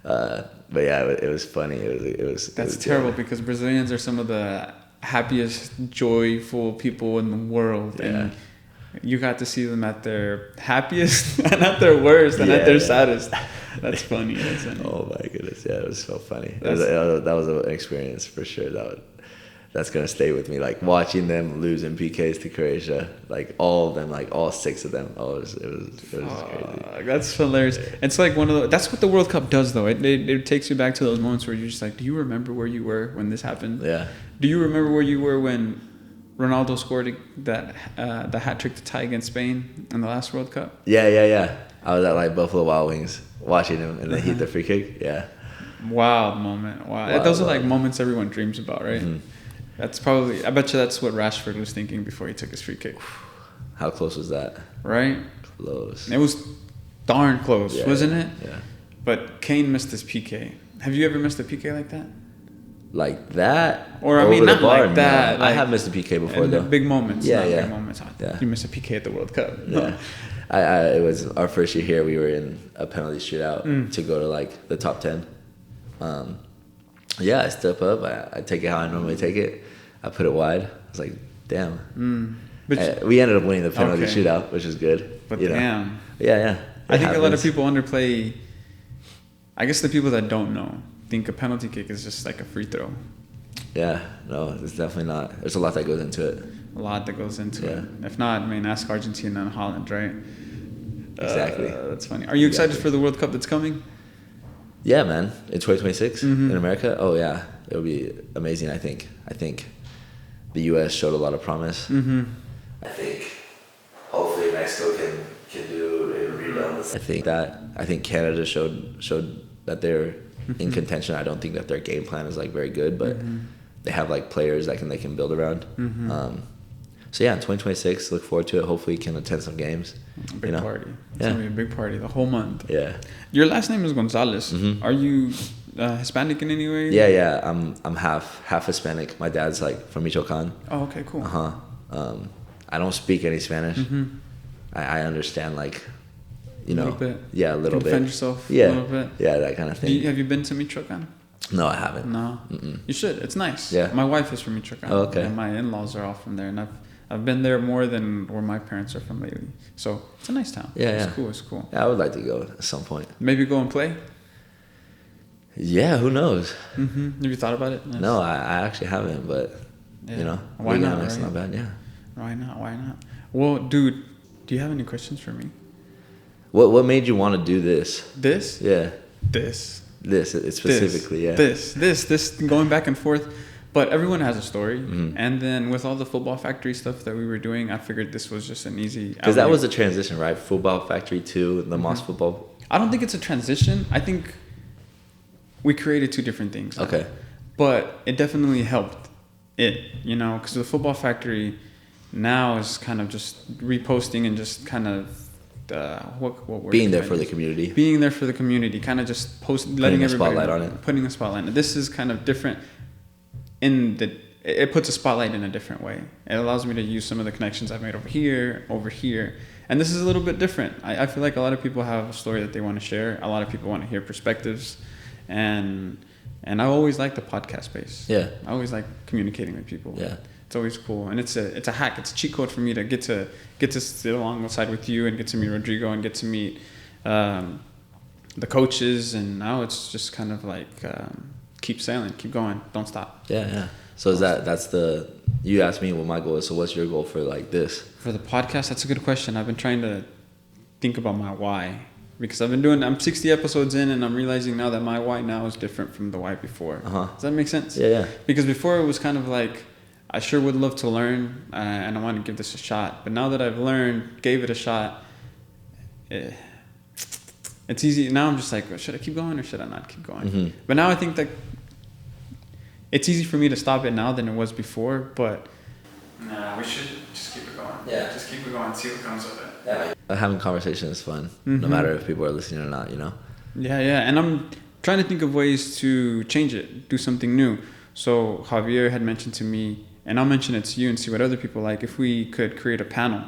But yeah, it was funny. It was.
That's
it was
terrible
good.
because Brazilians are some of the happiest, joyful people in the world, and you got to see them at their happiest and at their worst and at their saddest. That's funny. That's funny.
Oh my goodness, yeah, it was so funny. That was an experience for sure. That's gonna stay with me. Like watching them lose in PKs to Croatia, like all of them, like all 6 of them. Oh, it was crazy.
That's hilarious. It's like that's what the World Cup does, though. It takes you back to those moments where you're just like, do you remember where you were when this happened?
Yeah.
Do you remember where you were when Ronaldo scored the hat trick to tie against Spain in the last World Cup?
Yeah. I was at like Buffalo Wild Wings watching him, and then he hit the free kick. Yeah.
Wild moment. Wow. Those are like moments everyone dreams about, right? Mm-hmm. That's probably. I bet you that's what Rashford was thinking before he took his free kick.
How close was that?
Right.
Close.
It was darn close, wasn't it?
Yeah.
But Kane missed his PK. Have you ever missed a PK like that?
Like that?
Or I mean, not like that.
No. Like, I have missed a PK before though.
Big moments. Big moments.
Yeah.
You missed a PK at the World Cup.
Yeah. It was our first year here. We were in a penalty shootout to go to like the top 10. I step up. I take it how I normally take it. I put it wide. I was like, damn. But we ended up winning the penalty shootout, which is good.
But damn.
Yeah.
I think a lot of people underplay. I guess the people that don't know think a penalty kick is just like a free throw. Yeah,
no, it's definitely not. There's a lot that goes into it.
A lot that goes into it. If not, I mean, ask Argentina and Holland, right?
Exactly.
That's funny. Are you excited for the World Cup that's coming?
Yeah, man. In 2026 in America? Oh, yeah. It'll be amazing, I think. I think the U.S. showed a lot of promise. Mm-hmm. I think hopefully Mexico can do a rebound. I think Canada showed that they're in contention. I don't think that their game plan is like very good, but they have like players that they can build around. So yeah, in 2026, look forward to it. Hopefully, you can attend some games.
Big party. It's gonna be a big party the whole month.
Yeah.
Your last name is Gonzalez. Are you Hispanic in any way?
Yeah. I'm half Hispanic. My dad's like from Michoacan.
Oh, okay, cool.
I don't speak any Spanish. I understand like,
a little bit.
Yeah, a little bit.
Defend yourself.
Yeah.
A little bit.
Yeah, that kind of thing.
Have you been to Michoacan?
No, I haven't.
No. You should. It's nice.
Yeah.
My wife is from Michoacan.
Oh, okay.
And my in-laws are all from there, and I've been there more than where my parents are from lately. So it's a nice town.
Yeah,
It's cool.
Yeah, I would like to go at some point.
Maybe go and play?
Yeah, who knows?
Have you thought about it? Nice.
No, I actually haven't, but,
why not?
It's
right?
not bad, yeah.
Why not? Well, dude, do you have any questions for me?
What made you want to do this?
This?
Yeah.
This
specifically, yeah.
This going back and forth. But everyone has a story. And then with all the Futbol Factory stuff that we were doing, I figured this was just an easy...
Because that was a transition, right? Futbol Factory to the Moss Football.
I don't think it's a transition. I think we created two different things.
Okay.
But it definitely helped because the Futbol Factory now is kind of just reposting and just kind of what word
being there for the community.
Being there for the community, kind of just letting everybody
spotlight on it.
Putting a spotlight on it. This is kind of different it puts a spotlight in a different way. It allows me to use some of the connections I've made over here. And this is a little bit different. I feel like a lot of people have a story that they want to share. A lot of people want to hear perspectives. And I always like the podcast space.
Yeah.
I always like communicating with people.
Yeah.
It's always cool. And it's a hack. It's a cheat code for me to get to sit alongside with you and get to meet Rodrigo and get to meet the coaches. And now it's just kind of like keep sailing, keep going, don't stop.
Yeah. So you asked me what my goal is. So what's your goal for like this? For
the podcast, that's a good question. I've been trying to think about my why. Because I'm 60 episodes in and I'm realizing now that my why now is different from the why before. Does that make sense?
Yeah.
Because before it was kind of like, I sure would love to learn and I want to give this a shot. But now that I've learned, gave it a shot, it's easy. Now I'm just like, should I keep going or should I not keep going? But now I think that it's easy for me to stop it now than it was before. But we should just keep it going. Yeah. Just keep it going and see what comes of it. Yeah.
Having conversation is fun, no matter if people are listening or not,
Yeah. And I'm trying to think of ways to change it, do something new. So Javier had mentioned to me, and I'll mention it to you and see what other people like, if we could create a panel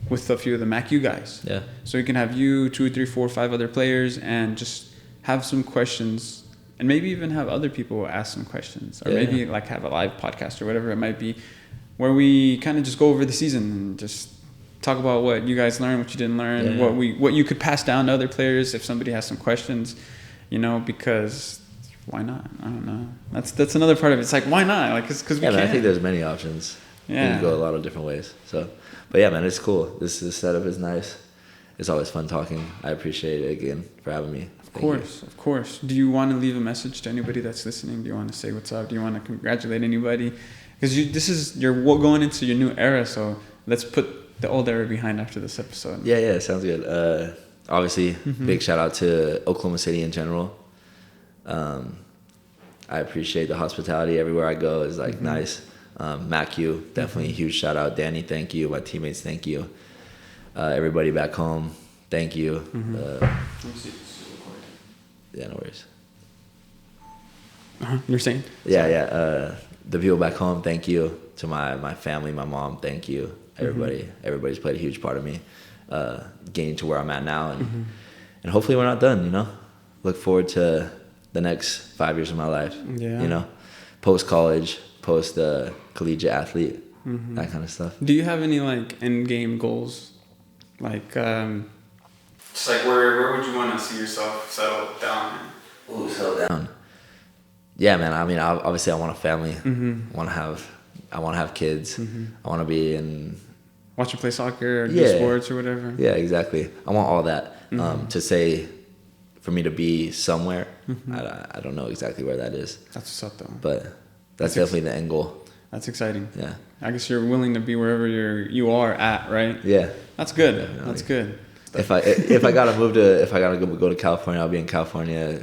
with a few of the MACU guys.
Yeah.
So we can have you, 2, 3, 4, 5 other players and just have some questions, and maybe even have other people ask some questions, or maybe like have a live podcast or whatever it might be, where we kind of just go over the season and just talk about what you guys learned, what you didn't learn, what you could pass down to other players if somebody has some questions, you know, because why not? I don't know. That's another part of it. It's like, why not? Like, because we can.
I think there's many options. Yeah. You can go a lot of different ways. So, but yeah, man, it's cool. This setup is nice. It's always fun talking. I appreciate it again for having me.
Of course. Do you want to leave a message to anybody that's listening? Do you want to say what's up? Do you want to congratulate anybody? Because you're going into your new era, so let's put the old era behind after this episode.
Yeah, sounds good. Obviously, big shout out to Oklahoma City in general. I appreciate the hospitality everywhere I go. Is like nice. MACU, definitely a huge shout out. Danny, thank you. My teammates, thank you. Everybody back home, thank you. Yeah, no worries.
You're saying?
Yeah. The people back home, thank you. To my family, my mom, thank you. Everybody's played a huge part of me getting to where I'm at now, and hopefully we're not done. You know, look forward to the next 5 years of my life.
Yeah.
You know, post college, post collegiate athlete, that kind of stuff.
Do you have any like end game goals? Like, just like where would you want to see yourself settle down?
Settle down. Yeah, man. I mean, obviously, I want a family. I want to have kids. I want to be in.
Watch you play soccer or do sports or whatever. Yeah,
exactly. I want all that. To say, for me to be somewhere, I don't know exactly where that is.
That's what's up, though.
But that's definitely the end goal.
That's exciting.
Yeah.
I guess you're willing to be wherever you are at, right?
Yeah.
That's good.
Definitely.
That's good.
If I gotta go to California, I'll be in California.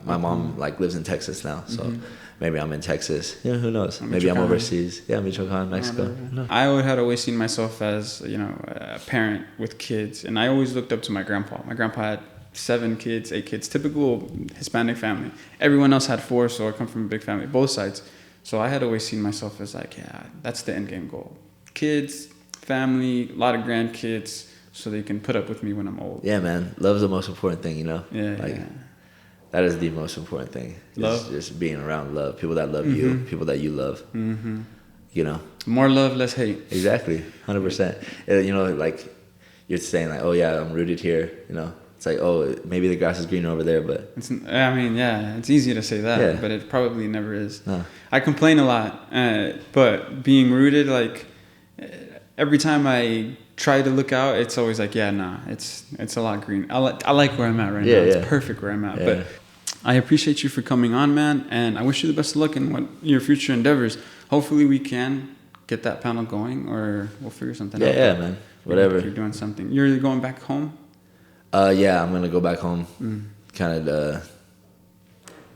My mom like lives in Texas now, so maybe I'm in Texas. Yeah, who knows? Maybe I'm overseas. Yeah, Michoacan, Mexico.
I had always seen myself as a parent with kids, and I always looked up to my grandpa. My grandpa had 7 kids, 8 kids, typical Hispanic family. Everyone else had 4, so I come from a big family, both sides. So I had always seen myself as like, yeah, that's the end game goal. Kids, family, a lot of grandkids, so they can put up with me when I'm old.
Yeah, man. Love's the most important thing, you know?
Yeah.
That is the most important thing.
Love?
Just being around love. People that love you. People that you love. You know?
More love, less hate.
Exactly. 100%. You know, like, you're saying like, oh, yeah, I'm rooted here, you know? It's like, oh, maybe the grass is greener over there, but...
It's easy to say that, but it probably never is.
No.
I complain a lot, but being rooted, like, every time I try to look out, it's always like, it's a lot green. I like where I'm at right now. It's perfect where I'm at. But I appreciate you for coming on, man, and I wish you the best of luck in your future endeavors. Hopefully we can get that panel going, or we'll figure something out.
Yeah, man. Whatever.
If you're doing something. You're going back home?
Yeah, I'm gonna go back home. Kind of.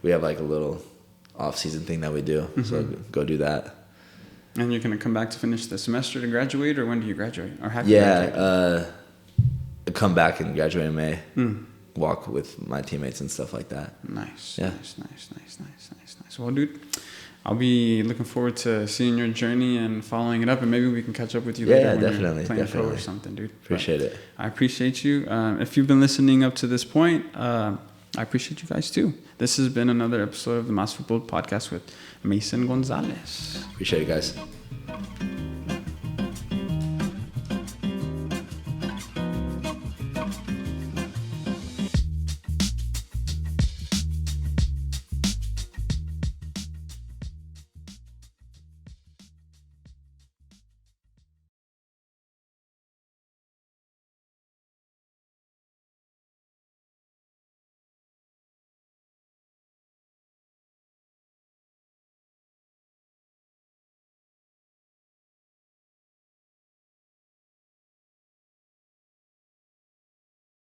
We have like a little off-season thing that we do, so go do that.
And you're gonna come back to finish the semester to graduate, or when do you graduate, or have you graduated?
Come back and graduate in May. Walk with my teammates and stuff like that.
Nice.
Yeah.
Nice. Well, dude, I'll be looking forward to seeing your journey and following it up, and maybe we can catch up with you later when you're playing pro or something, dude.
Appreciate it.
I appreciate you. If you've been listening up to this point, I appreciate you guys too. This has been another episode of the MACU Futbol podcast with Mason Gonzalez.
Appreciate it, guys.